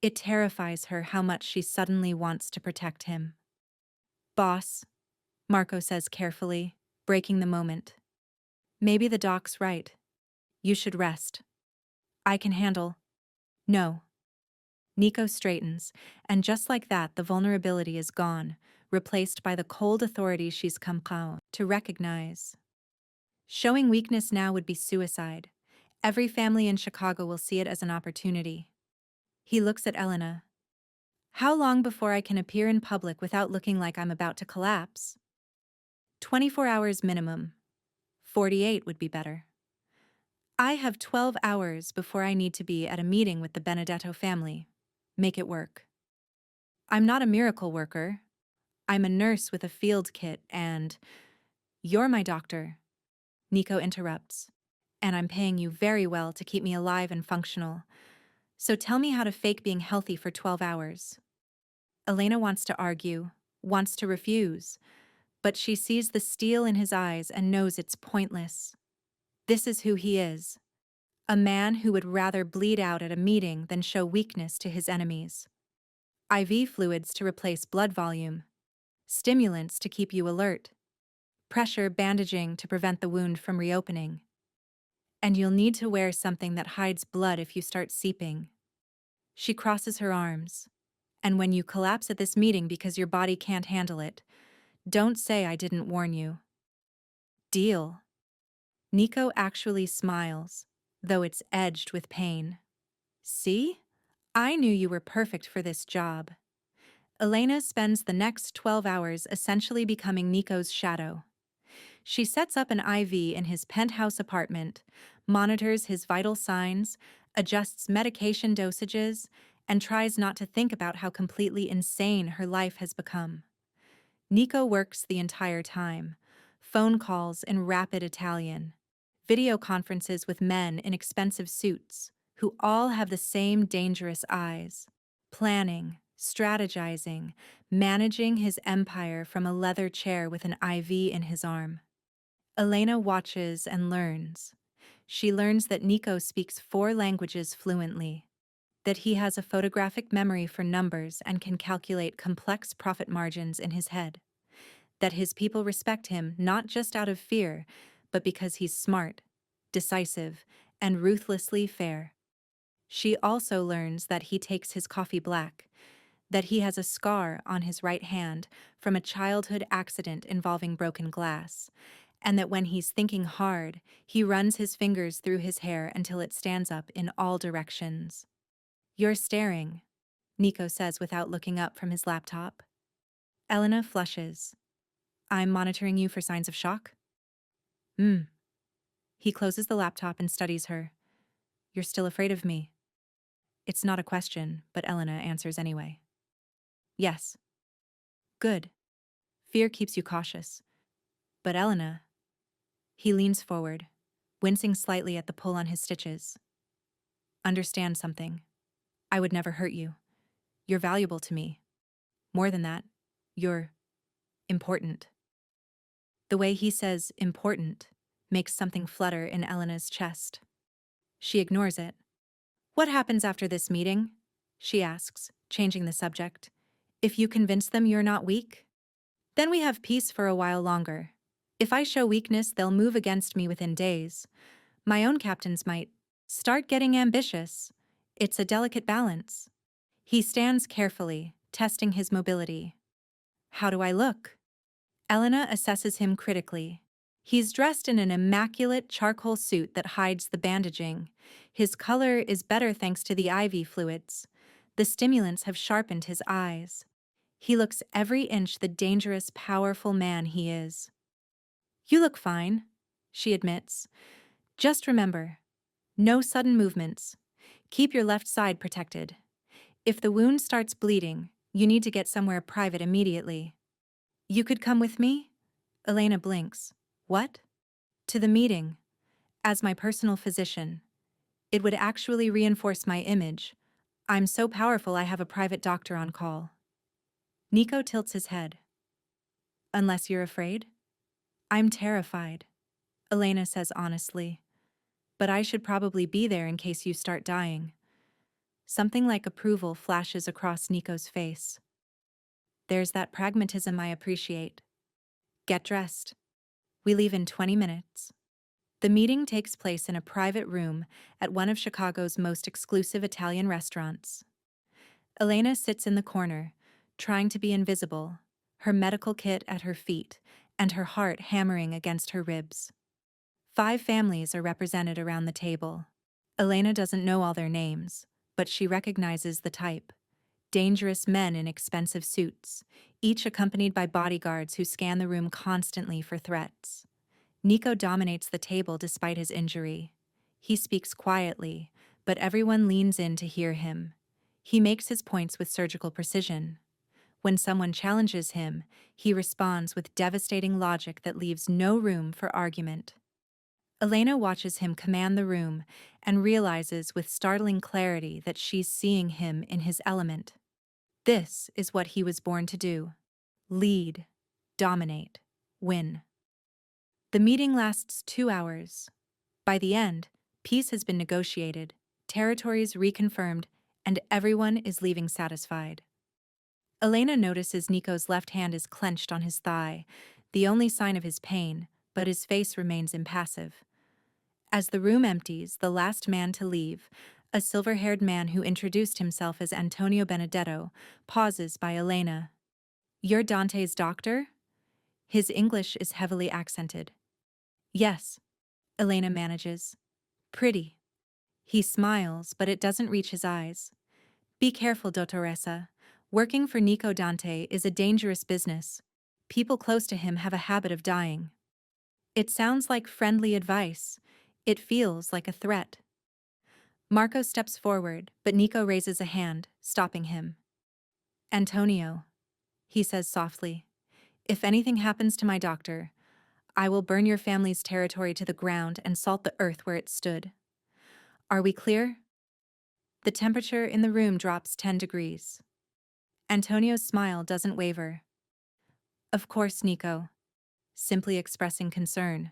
It terrifies her how much she suddenly wants to protect him. Boss, Marco says carefully, breaking the moment. Maybe the doc's right. You should rest. I can handle. No. Nico straightens, and just like that, the vulnerability is gone, replaced by the cold authority she's come to recognize. Showing weakness now would be suicide. Every family in Chicago will see it as an opportunity. He looks at Elena. How long before I can appear in public without looking like I'm about to collapse? 24 hours minimum. 48 would be better. I have 12 hours before I need to be at a meeting with the Benedetto family. Make it work. I'm not a miracle worker. I'm a nurse with a field kit and… You're my doctor, Nico interrupts. And I'm paying you very well to keep me alive and functional. So tell me how to fake being healthy for 12 hours. Elena wants to argue, wants to refuse, but she sees the steel in his eyes and knows it's pointless. This is who he is. A man who would rather bleed out at a meeting than show weakness to his enemies. IV fluids to replace blood volume. Stimulants to keep you alert. Pressure bandaging to prevent the wound from reopening. And you'll need to wear something that hides blood if you start seeping. She crosses her arms. And when you collapse at this meeting because your body can't handle it, don't say I didn't warn you. Deal. Nico actually smiles, though it's edged with pain. See? I knew you were perfect for this job. Elena spends the next 12 hours essentially becoming Nico's shadow. She sets up an IV in his penthouse apartment, monitors his vital signs, adjusts medication dosages, and tries not to think about how completely insane her life has become. Nico works the entire time. Phone calls in rapid Italian. Video conferences with men in expensive suits, who all have the same dangerous eyes. Planning, strategizing, managing his empire from a leather chair with an IV in his arm. Elena watches and learns. She learns that Nico speaks 4 languages fluently, that he has a photographic memory for numbers and can calculate complex profit margins in his head, that his people respect him not just out of fear, but because he's smart, decisive, and ruthlessly fair. She also learns that he takes his coffee black, that he has a scar on his right hand from a childhood accident involving broken glass, and that when he's thinking hard, he runs his fingers through his hair until it stands up in all directions. You're staring, Nico says without looking up from his laptop. Elena flushes. I'm monitoring you for signs of shock? He closes the laptop and studies her. You're still afraid of me? It's not a question, but Elena answers anyway. Yes. Good. Fear keeps you cautious. But Elena... He leans forward, wincing slightly at the pull on his stitches. Understand something. I would never hurt you. You're valuable to me. More than that, you're important. The way he says important makes something flutter in Elena's chest. She ignores it. What happens after this meeting? She asks, changing the subject. If you convince them you're not weak? Then we have peace for a while longer. If I show weakness, they'll move against me within days. My own captains might start getting ambitious. It's a delicate balance. He stands carefully, testing his mobility. How do I look? Elena assesses him critically. He's dressed in an immaculate charcoal suit that hides the bandaging. His color is better thanks to the IV fluids. The stimulants have sharpened his eyes. He looks every inch the dangerous, powerful man he is. You look fine, she admits. Just remember, no sudden movements. Keep your left side protected. If the wound starts bleeding, you need to get somewhere private immediately. You could come with me? Elena blinks. What? To the meeting. As my personal physician. It would actually reinforce my image. I'm so powerful I have a private doctor on call. Nico tilts his head. Unless you're afraid? I'm terrified, Elena says honestly. But I should probably be there in case you start dying. Something like approval flashes across Nico's face. There's that pragmatism I appreciate. Get dressed. We leave in 20 minutes. The meeting takes place in a private room at one of Chicago's most exclusive Italian restaurants. Elena sits in the corner, trying to be invisible, her medical kit at her feet, and her heart hammering against her ribs. 5 families are represented around the table. Elena doesn't know all their names, but she recognizes the type. Dangerous men in expensive suits, each accompanied by bodyguards who scan the room constantly for threats. Nico dominates the table despite his injury. He speaks quietly, but everyone leans in to hear him. He makes his points with surgical precision. When someone challenges him, he responds with devastating logic that leaves no room for argument. Elena watches him command the room and realizes with startling clarity that she's seeing him in his element. This is what he was born to do. Lead, dominate, win. The meeting lasts 2 hours. By the end, peace has been negotiated, territories reconfirmed, and everyone is leaving satisfied. Elena notices Nico's left hand is clenched on his thigh, the only sign of his pain, but his face remains impassive. As the room empties, the last man to leave, A silver-haired man who introduced himself as Antonio Benedetto pauses by Elena. "You're Dante's doctor?" His English is heavily accented. "Yes," Elena manages. "Pretty." He smiles, but it doesn't reach his eyes. "Be careful, Dottoressa. Working for Nico Dante is a dangerous business. People close to him have a habit of dying." It sounds like friendly advice. It feels like a threat. Marco steps forward, but Nico raises a hand, stopping him. "Antonio," he says softly, "if anything happens to my doctor, I will burn your family's territory to the ground and salt the earth where it stood. Are we clear?" The temperature in the room drops 10 degrees. Antonio's smile doesn't waver. "Of course, Nico," simply expressing concern.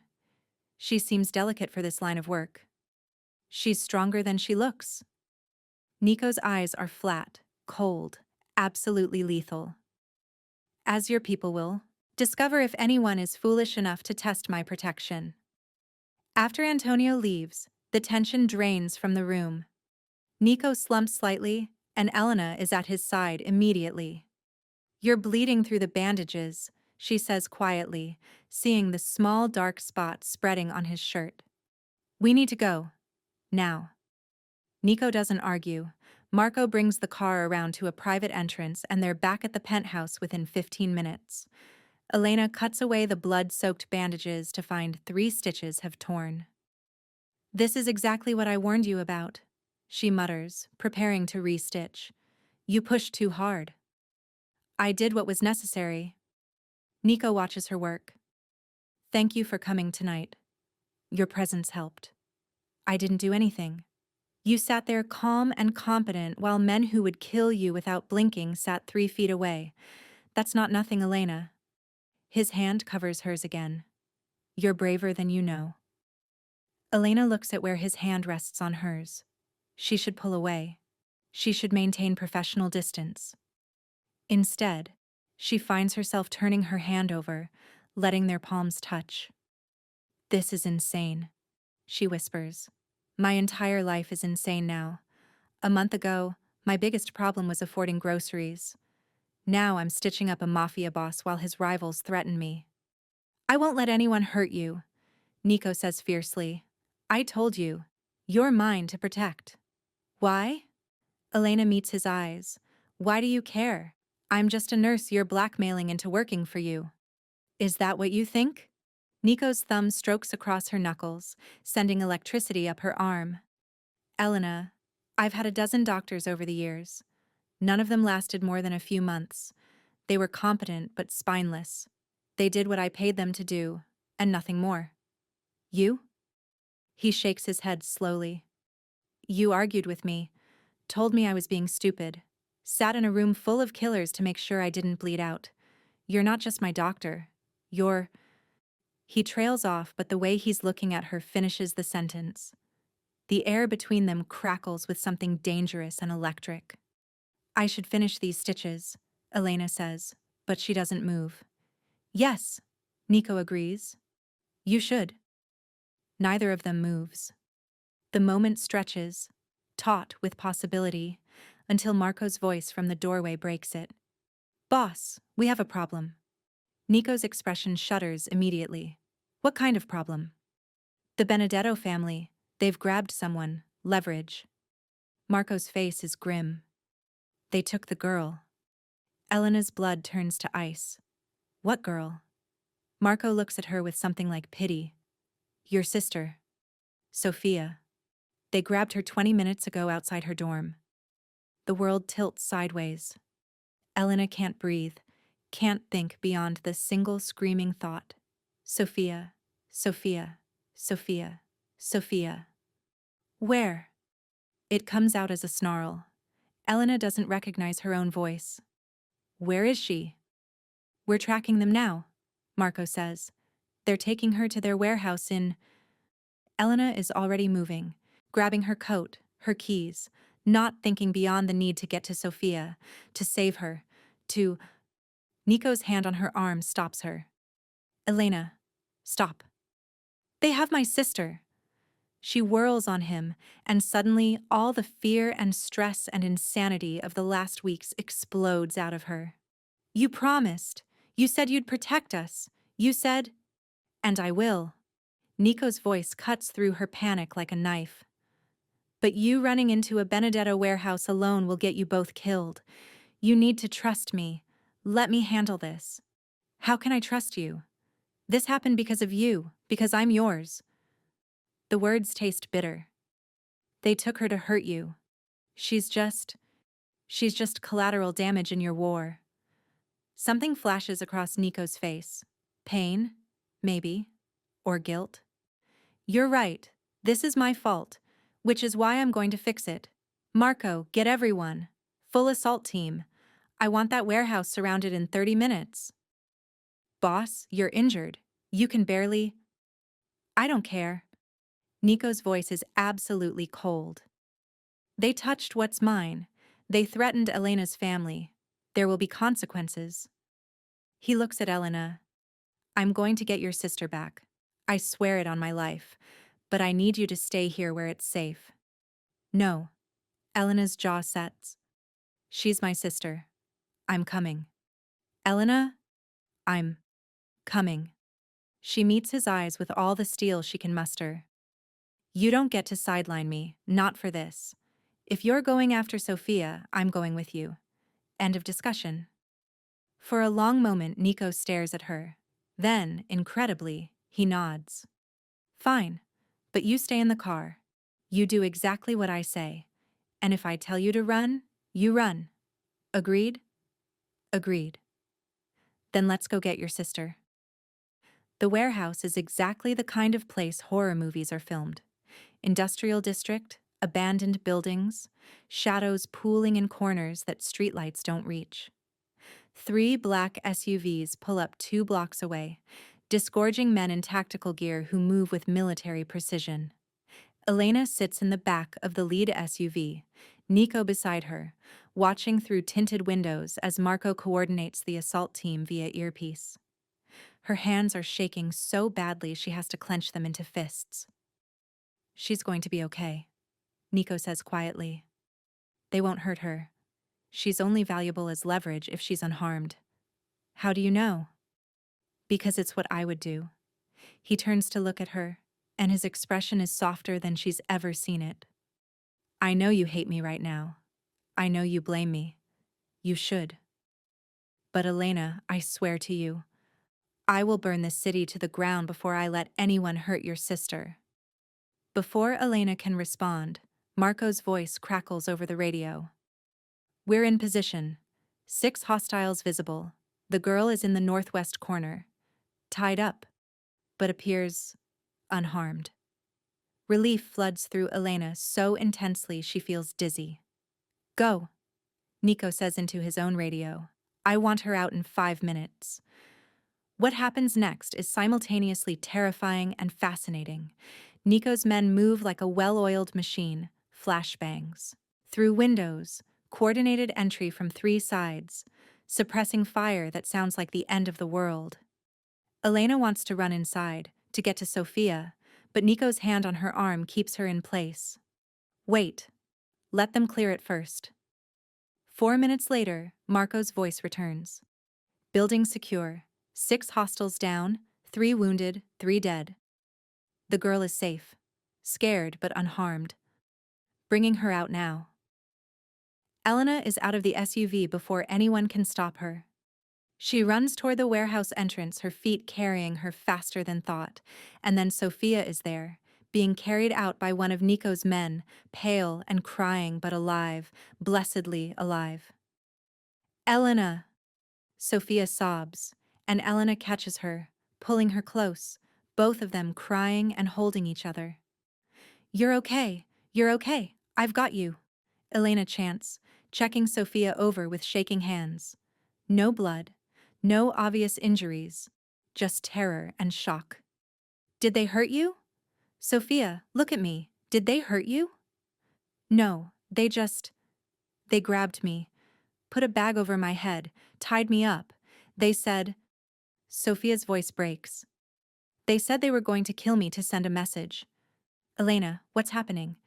She seems delicate for this line of work. She's stronger than she looks. Nico's eyes are flat, cold, absolutely lethal. "As your people will discover if anyone is foolish enough to test my protection." After Antonio leaves, the tension drains from the room. Nico slumps slightly, and Elena is at his side immediately. "You're bleeding through the bandages," she says quietly, seeing the small dark spot spreading on his shirt. "We need to go. Now." Nico doesn't argue. Marco brings the car around to a private entrance and they're back at the penthouse within 15 minutes. Elena cuts away the blood-soaked bandages to find 3 stitches have torn. "This is exactly what I warned you about," she mutters, preparing to re-stitch. "You pushed too hard." "I did what was necessary." Nico watches her work. "Thank you for coming tonight. Your presence helped." "I didn't do anything. You sat there calm and competent while men who would kill you without blinking sat 3 feet away. That's not nothing, Elena." His hand covers hers again. "You're braver than you know." Elena looks at where his hand rests on hers. She should pull away. She should maintain professional distance. Instead, she finds herself turning her hand over, letting their palms touch. "This is insane," she whispers. "My entire life is insane now. A month ago, my biggest problem was affording groceries. Now I'm stitching up a mafia boss while his rivals threaten me." "I won't let anyone hurt you," Nico says fiercely. "I told you. You're mine to protect." "Why?" Elena meets his eyes. "Why do you care? I'm just a nurse you're blackmailing into working for you." "Is that what you think?" Nico's thumb strokes across her knuckles, sending electricity up her arm. "Elena, I've had a dozen doctors over the years. None of them lasted more than a few months. They were competent but spineless. They did what I paid them to do, and nothing more. You?" He shakes his head slowly. "You argued with me, told me I was being stupid, sat in a room full of killers to make sure I didn't bleed out. You're not just my doctor. You're—" He trails off, but the way he's looking at her finishes the sentence. The air between them crackles with something dangerous and electric. "I should finish these stitches," Elena says, but she doesn't move. "Yes," Nico agrees. "You should." Neither of them moves. The moment stretches, taut with possibility, until Marco's voice from the doorway breaks it. "Boss, we have a problem." Nico's expression shudders immediately. "What kind of problem?" "The Benedetto family. They've grabbed someone. Leverage." Marco's face is grim. "They took the girl." Elena's blood turns to ice. "What girl?" Marco looks at her with something like pity. "Your sister. Sophia. They grabbed her 20 minutes ago outside her dorm." The world tilts sideways. Elena can't breathe, can't think beyond the single screaming thought. "Sophia, Sophia, Sophia, Sophia." "Where?" It comes out as a snarl. Elena doesn't recognize her own voice. "Where is she?" "We're tracking them now," Marco says. "They're taking her to their warehouse in—" Elena is already moving, grabbing her coat, her keys, not thinking beyond the need to get to Sophia, to save her, to— Nico's hand on her arm stops her. "Elena, stop." "They have my sister." She whirls on him, and suddenly all the fear and stress and insanity of the last weeks explodes out of her. You promised. You said you'd protect us. You said, and I will. Nico's voice cuts through her panic like a knife. But you running into a Benedetto warehouse alone will get you both killed. You need to trust me. Let me handle this. How can I trust you? This happened because of you, because I'm yours. The words taste bitter. They took her to hurt you. She's just collateral damage in your war. Something flashes across Nico's face. Pain, maybe, or guilt. You're right. This is my fault, which is why I'm going to fix it. Marco, get everyone. Full assault team. I want that warehouse surrounded in 30 minutes. Boss, you're injured. You can barely. I don't care. Nico's voice is absolutely cold. They touched what's mine. They threatened Elena's family. There will be consequences. He looks at Elena. I'm going to get your sister back. I swear it on my life. But I need you to stay here where it's safe. No. Elena's jaw sets. She's my sister. I'm coming. Elena? I'm coming. She meets his eyes with all the steel she can muster. You don't get to sideline me, not for this. If you're going after Sophia, I'm going with you. End of discussion. For a long moment, Nico stares at her. Then, incredibly, he nods. Fine, but you stay in the car. You do exactly what I say. And if I tell you to run, you run. Agreed? Agreed. Then let's go get your sister. The warehouse is exactly the kind of place horror movies are filmed. Industrial district, abandoned buildings, shadows pooling in corners that streetlights don't reach. 3 black SUVs pull up 2 blocks away, disgorging men in tactical gear who move with military precision. Elena sits in the back of the lead SUV, Nico beside her, watching through tinted windows as Marco coordinates the assault team via earpiece. Her hands are shaking so badly she has to clench them into fists. She's going to be okay, Nico says quietly. They won't hurt her. She's only valuable as leverage if she's unharmed. How do you know? Because it's what I would do. He turns to look at her, and his expression is softer than she's ever seen it. I know you hate me right now. I know you blame me. You should. But Elena, I swear to you, I will burn this city to the ground before I let anyone hurt your sister. Before Elena can respond, Marco's voice crackles over the radio. We're in position. 6 hostiles visible. The girl is in the northwest corner, tied up, but appears unharmed. Relief floods through Elena so intensely she feels dizzy. Go, Nico says into his own radio. I want her out in 5 minutes. What happens next is simultaneously terrifying and fascinating. Nico's men move like a well-oiled machine, flashbangs. Through windows, coordinated entry from 3 sides, suppressing fire that sounds like the end of the world. Elena wants to run inside, to get to Sophia, but Nico's hand on her arm keeps her in place. Wait. Let them clear it first. 4 minutes later, Marco's voice returns. Building secure. 6 hostiles down, 3 wounded, 3 dead. The girl is safe. Scared but unharmed. Bringing her out now. Elena is out of the SUV before anyone can stop her. She runs toward the warehouse entrance, her feet carrying her faster than thought, and then Sophia is there, being carried out by one of Nico's men, pale and crying but alive, blessedly alive. Elena! Sophia sobs, and Elena catches her, pulling her close, both of them crying and holding each other. You're okay, I've got you, Elena chants, checking Sophia over with shaking hands. No blood, no obvious injuries, just terror and shock. Did they hurt you? Sophia, look at me, did they hurt you? No, they grabbed me, put a bag over my head, tied me up. They said, Sophia's voice breaks. They said they were going to kill me to send a message. Elena, what's happening?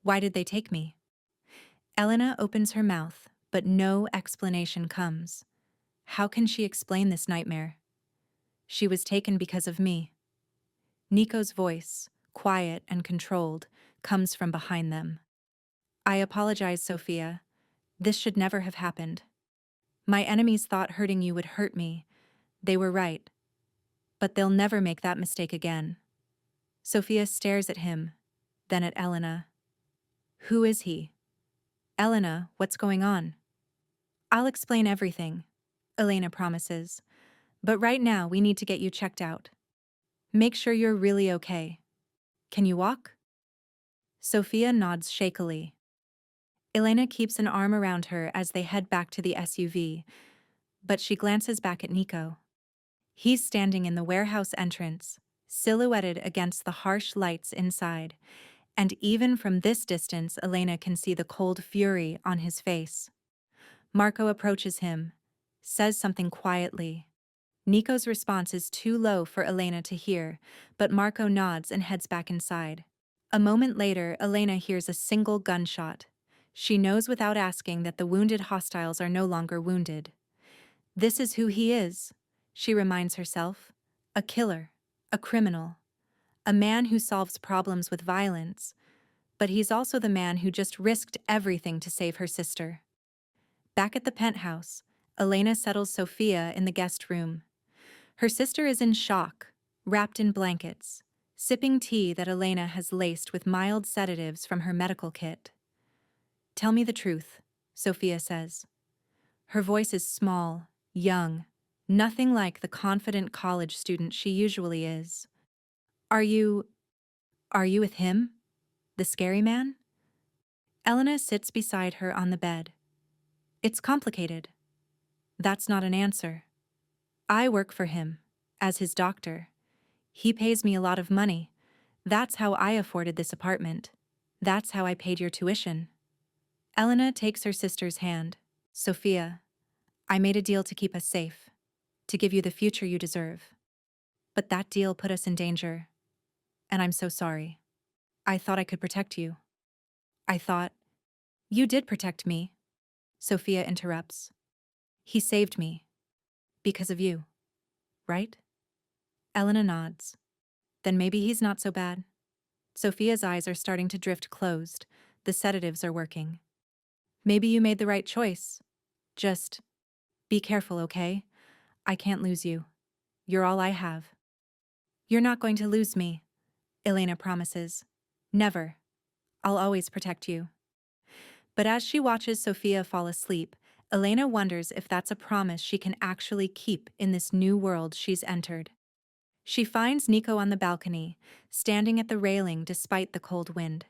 Why did they take me? Elena opens her mouth, but no explanation comes. How can she explain this nightmare? She was taken because of me. Nico's voice, quiet and controlled, comes from behind them. I apologize, Sophia. This should never have happened. My enemies thought hurting you would hurt me. They were right. But they'll never make that mistake again. Sophia stares at him, then at Elena. Who is he? Elena, what's going on? I'll explain everything, Elena promises. But right now we need to get you checked out. Make sure you're really okay. Can you walk? Sophia nods shakily. Elena keeps an arm around her as they head back to the SUV, but she glances back at Nico. He's standing in the warehouse entrance, silhouetted against the harsh lights inside, and even from this distance Elena can see the cold fury on his face. Marco approaches him, says something quietly. Nico's response is too low for Elena to hear, but Marco nods and heads back inside. A moment later, Elena hears a single gunshot. She knows without asking that the wounded hostiles are no longer wounded. This is who he is, she reminds herself. A killer, a criminal, a man who solves problems with violence, but he's also the man who just risked everything to save her sister. Back at the penthouse, Elena settles Sophia in the guest room. Her sister is in shock, wrapped in blankets, sipping tea that Elena has laced with mild sedatives from her medical kit. Tell me the truth, Sophia says. Her voice is small, young, nothing like the confident college student she usually is. Are you with him? The scary man? Elena sits beside her on the bed. It's complicated. That's not an answer. I work for him, as his doctor. He pays me a lot of money. That's how I afforded this apartment. That's how I paid your tuition. Elena takes her sister's hand. Sophia, I made a deal to keep us safe, to give you the future you deserve. But that deal put us in danger. And I'm so sorry. I thought I could protect you. I thought, you did protect me, Sophia interrupts. He saved me. Because of you. Right? Elena nods. Then maybe he's not so bad. Sophia's eyes are starting to drift closed. The sedatives are working. Maybe you made the right choice. Just be careful, okay? I can't lose you. You're all I have. You're not going to lose me, Elena promises. Never. I'll always protect you. But as she watches Sophia fall asleep, Elena wonders if that's a promise she can actually keep in this new world she's entered. She finds Nico on the balcony, standing at the railing despite the cold wind.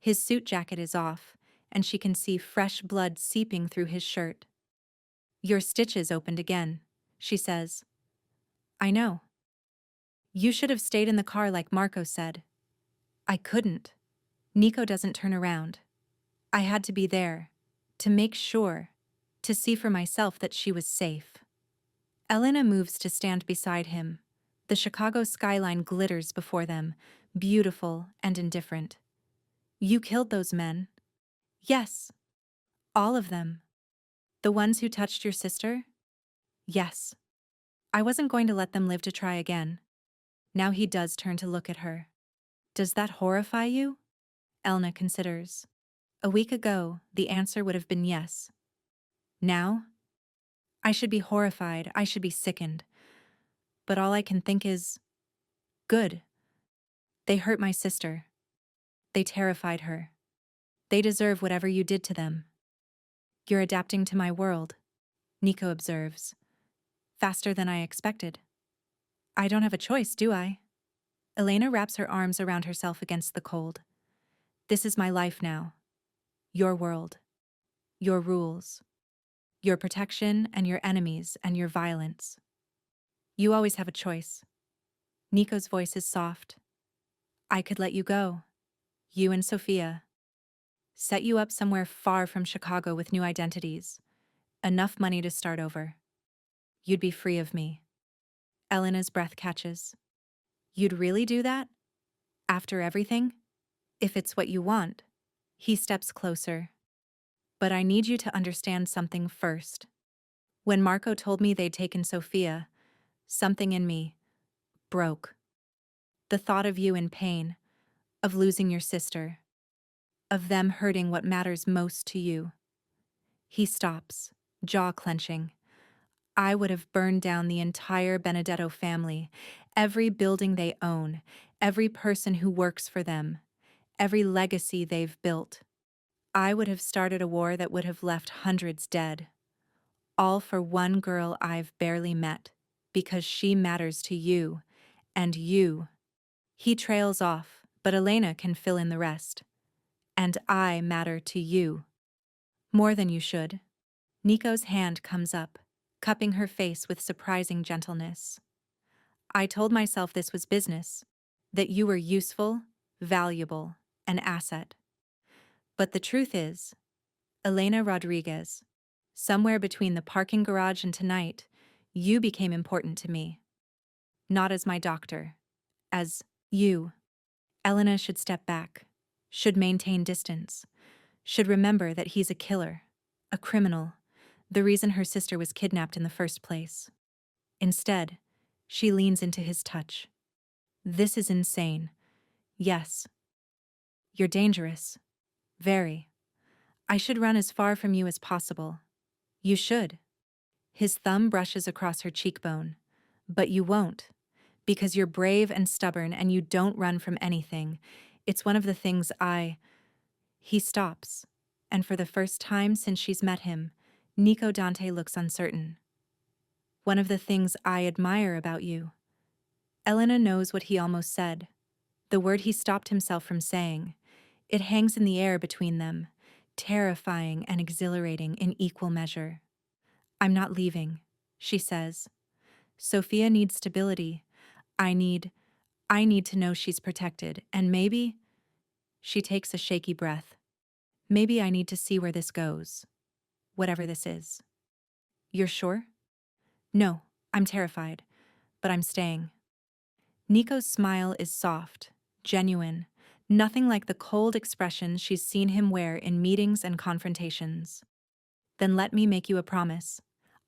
His suit jacket is off, and she can see fresh blood seeping through his shirt. Your stitches opened again, she says. I know. You should have stayed in the car like Marco said. I couldn't. Nico doesn't turn around. I had to be there, to make sure, to see for myself that she was safe. Elena moves to stand beside him. The Chicago skyline glitters before them, beautiful and indifferent. You killed those men? Yes. All of them. The ones who touched your sister? Yes. I wasn't going to let them live to try again. Now he does turn to look at her. Does that horrify you? Elena considers. A week ago, the answer would have been yes. Now? I should be horrified, I should be sickened. But all I can think is, good. They hurt my sister. They terrified her. They deserve whatever you did to them. You're adapting to my world, Nico observes. Faster than I expected. I don't have a choice, do I? Elena wraps her arms around herself against the cold. This is my life now. Your world. Your rules. Your protection and your enemies and your violence. You always have a choice. Nico's voice is soft. I could let you go. You and Sophia. Set you up somewhere far from Chicago with new identities. Enough money to start over. You'd be free of me. Elena's breath catches. You'd really do that? After everything? If it's what you want. He steps closer. But I need you to understand something first. When Marco told me they'd taken Sophia, something in me broke. The thought of you in pain, of losing your sister, of them hurting what matters most to you. He stops, jaw clenching. I would have burned down the entire Benedetto family, every building they own, every person who works for them, every legacy they've built. I would have started a war that would have left hundreds dead. All for one girl I've barely met, because she matters to you, and you. He trails off, but Elena can fill in the rest. And I matter to you. More than you should. Nico's hand comes up, cupping her face with surprising gentleness. I told myself this was business, that you were useful, valuable, an asset. But the truth is, Elena Rodriguez, somewhere between the parking garage and tonight, you became important to me. Not as my doctor, as you. Elena should step back, should maintain distance, should remember that he's a killer, a criminal, the reason her sister was kidnapped in the first place. Instead, she leans into his touch. This is insane. Yes. You're dangerous. Very. I should run as far from you as possible. You should. His thumb brushes across her cheekbone. But you won't. Because you're brave and stubborn and you don't run from anything. It's one of the things He stops. And for the first time since she's met him, Nico Dante looks uncertain. One of the things I admire about you. Elena knows what he almost said. The word he stopped himself from saying. It hangs in the air between them, terrifying and exhilarating in equal measure. I'm not leaving, she says. Sophia needs stability. I need to know she's protected, and maybe, she takes a shaky breath. Maybe I need to see where this goes. Whatever this is. You're sure? No, I'm terrified, but I'm staying. Nico's smile is soft, genuine, nothing like the cold expression she's seen him wear in meetings and confrontations. Then let me make you a promise.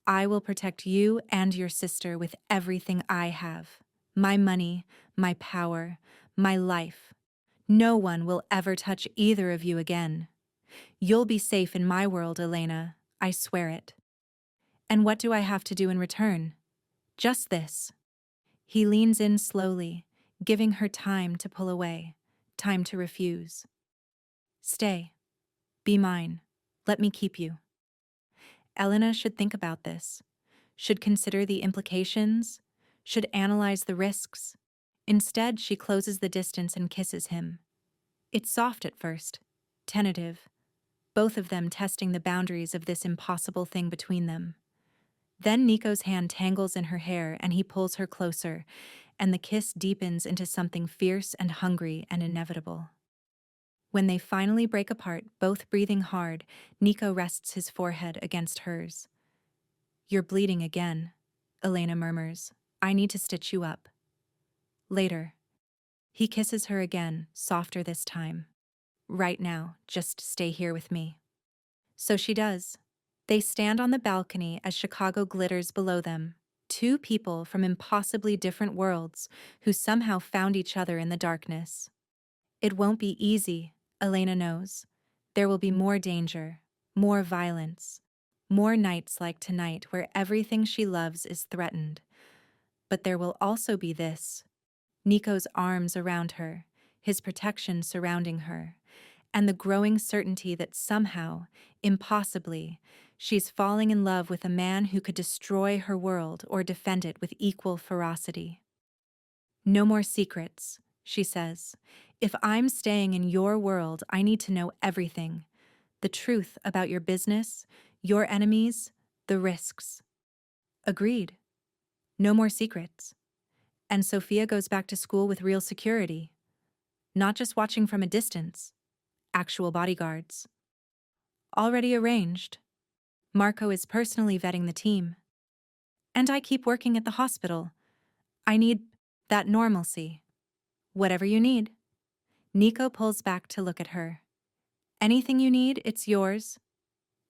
I will protect you and your sister with everything I have. My money, my power, my life. No one will ever touch either of you again. You'll be safe in my world, Elena. I swear it. And what do I have to do in return? Just this. He leans in slowly, giving her time to pull away, time to refuse. Stay. Be mine. Let me keep you. Elena should think about this, should consider the implications, should analyze the risks. Instead, she closes the distance and kisses him. It's soft at first, tentative, both of them testing the boundaries of this impossible thing between them. Then Nico's hand tangles in her hair and he pulls her closer, and the kiss deepens into something fierce and hungry and inevitable. When they finally break apart, both breathing hard, Nico rests his forehead against hers. You're bleeding again, Elena murmurs. I need to stitch you up. Later. He kisses her again, softer this time. Right now, just stay here with me. So she does. They stand on the balcony as Chicago glitters below them. Two people from impossibly different worlds who somehow found each other in the darkness. It won't be easy, Elena knows. There will be more danger, more violence, more nights like tonight where everything she loves is threatened. But there will also be this. Nico's arms around her, his protection surrounding her, and the growing certainty that somehow, impossibly, she's falling in love with a man who could destroy her world or defend it with equal ferocity. No more secrets, she says. If I'm staying in your world, I need to know everything. The truth about your business, your enemies, the risks. Agreed. No more secrets. And Sophia goes back to school with real security. Not just watching from a distance. Actual bodyguards. Already arranged. Marco is personally vetting the team. And I keep working at the hospital. I need that normalcy. Whatever you need. Nico pulls back to look at her. Anything you need, it's yours.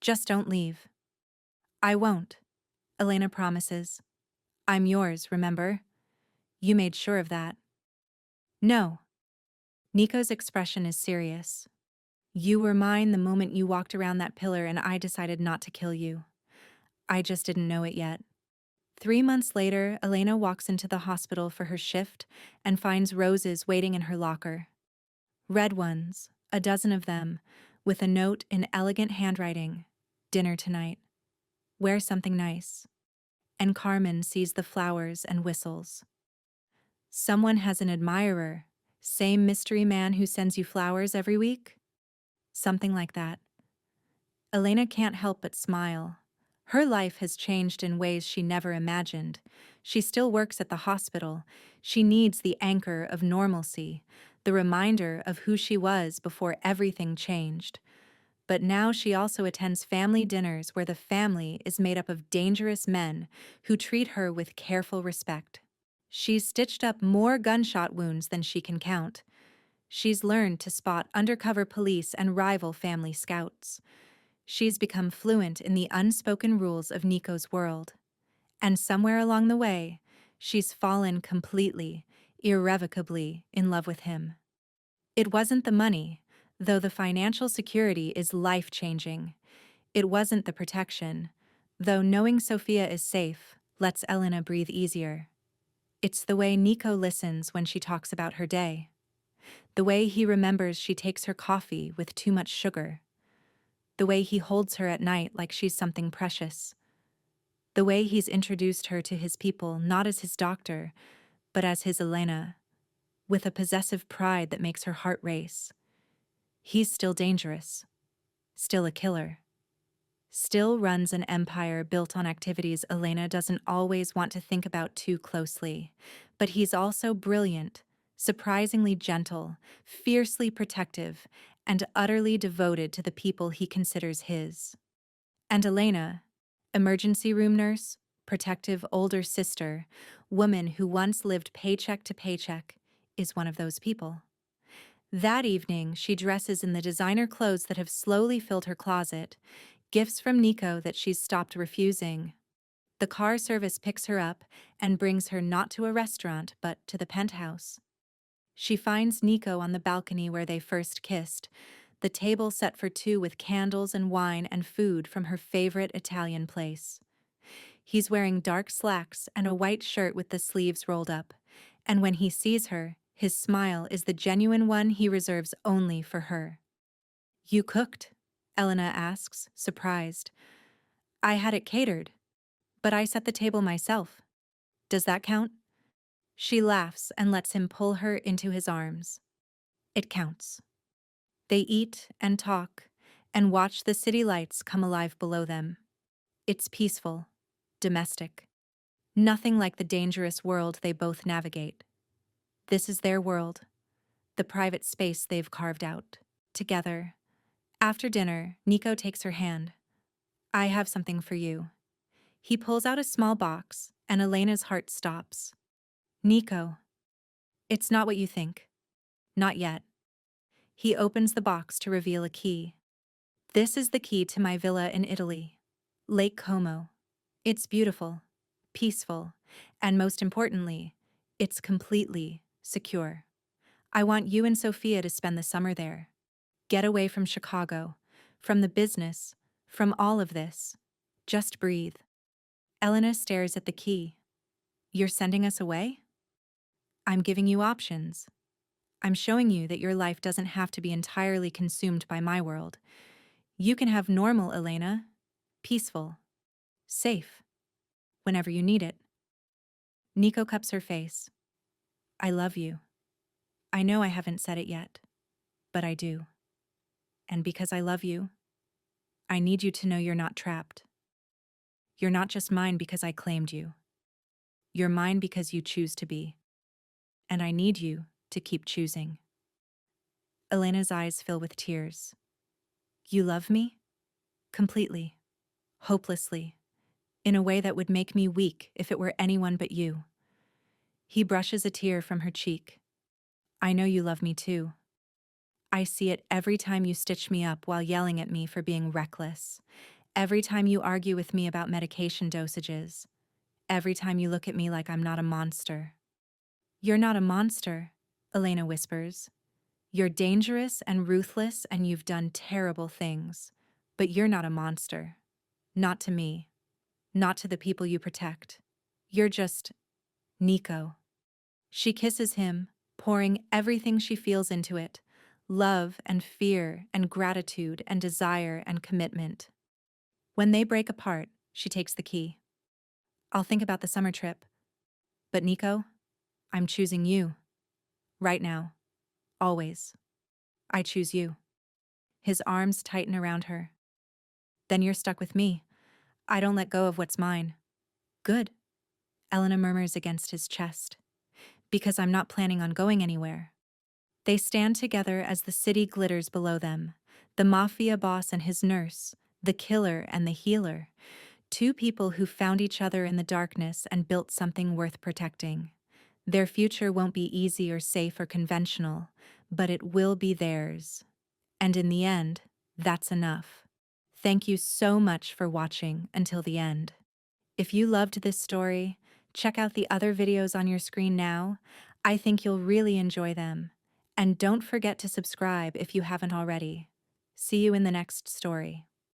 Just don't leave. I won't, Elena promises. I'm yours, remember? You made sure of that. No. Nico's expression is serious. You were mine the moment you walked around that pillar and I decided not to kill you. I just didn't know it yet. 3 months later, Elena walks into the hospital for her shift and finds roses waiting in her locker. Red ones, a dozen of them, with a note in elegant handwriting. Dinner tonight. Wear something nice. And Carmen sees the flowers and whistles. Someone has an admirer. Same mystery man who sends you flowers every week? Something like that. Elena can't help but smile. Her life has changed in ways she never imagined. She still works at the hospital. She needs the anchor of normalcy, the reminder of who she was before everything changed. But now she also attends family dinners where the family is made up of dangerous men who treat her with careful respect. She's stitched up more gunshot wounds than she can count. She's learned to spot undercover police and rival family scouts. She's become fluent in the unspoken rules of Nico's world. And somewhere along the way, she's fallen completely, irrevocably in love with him. It wasn't the money, though the financial security is life-changing. It wasn't the protection, though knowing Sophia is safe lets Elena breathe easier. It's the way Nico listens when she talks about her day. The way he remembers she takes her coffee with too much sugar. The way he holds her at night like she's something precious. The way he's introduced her to his people not as his doctor, but as his Elena, with a possessive pride that makes her heart race. He's still dangerous, still a killer, still runs an empire built on activities Elena doesn't always want to think about too closely, but he's also brilliant, surprisingly gentle, fiercely protective, and utterly devoted to the people he considers his. And Elena, emergency room nurse, protective older sister, woman who once lived paycheck to paycheck, is one of those people. That evening, she dresses in the designer clothes that have slowly filled her closet, gifts from Nico that she's stopped refusing. The car service picks her up and brings her not to a restaurant, but to the penthouse. She finds Nico on the balcony where they first kissed, the table set for two with candles and wine and food from her favorite Italian place. He's wearing dark slacks and a white shirt with the sleeves rolled up, and when he sees her, his smile is the genuine one he reserves only for her. You cooked? Elena asks, surprised. I had it catered, but I set the table myself. Does that count? She laughs and lets him pull her into his arms. It counts. They eat and talk and watch the city lights come alive below them. It's peaceful, domestic. Nothing like the dangerous world they both navigate. This is their world, the private space they've carved out, together. After dinner, Nico takes her hand. I have something for you. He pulls out a small box, and Elena's heart stops. Nico. It's not what you think. Not yet. He opens the box to reveal a key. This is the key to my villa in Italy, Lake Como. It's beautiful, peaceful, and most importantly, it's completely secure. I want you and Sophia to spend the summer there. Get away from Chicago, from the business, from all of this. Just breathe. Elena stares at the key. You're sending us away? I'm giving you options. I'm showing you that your life doesn't have to be entirely consumed by my world. You can have normal Elena, peaceful, safe, whenever you need it. Nico cups her face. I love you. I know I haven't said it yet, but I do. And because I love you, I need you to know you're not trapped. You're not just mine because I claimed you. You're mine because you choose to be. And I need you to keep choosing. Elena's eyes fill with tears. You love me? Completely. Hopelessly. In a way that would make me weak if it were anyone but you. He brushes a tear from her cheek. I know you love me too. I see it every time you stitch me up while yelling at me for being reckless. Every time you argue with me about medication dosages. Every time you look at me like I'm not a monster. You're not a monster, Elena whispers. You're dangerous and ruthless and you've done terrible things. But you're not a monster. Not to me. Not to the people you protect. You're just Nico. She kisses him, pouring everything she feels into it. Love and fear and gratitude and desire and commitment. When they break apart, she takes the key. I'll think about the summer trip. But Nico, I'm choosing you. Right now. Always. I choose you. His arms tighten around her. Then you're stuck with me. I don't let go of what's mine. Good, Elena murmurs against his chest. Because I'm not planning on going anywhere. They stand together as the city glitters below them. The Mafia boss and his nurse, the killer and the healer. Two people who found each other in the darkness and built something worth protecting. Their future won't be easy or safe or conventional, but it will be theirs. And in the end, that's enough. Thank you so much for watching until the end. If you loved this story, check out the other videos on your screen now. I think you'll really enjoy them. And don't forget to subscribe if you haven't already. See you in the next story.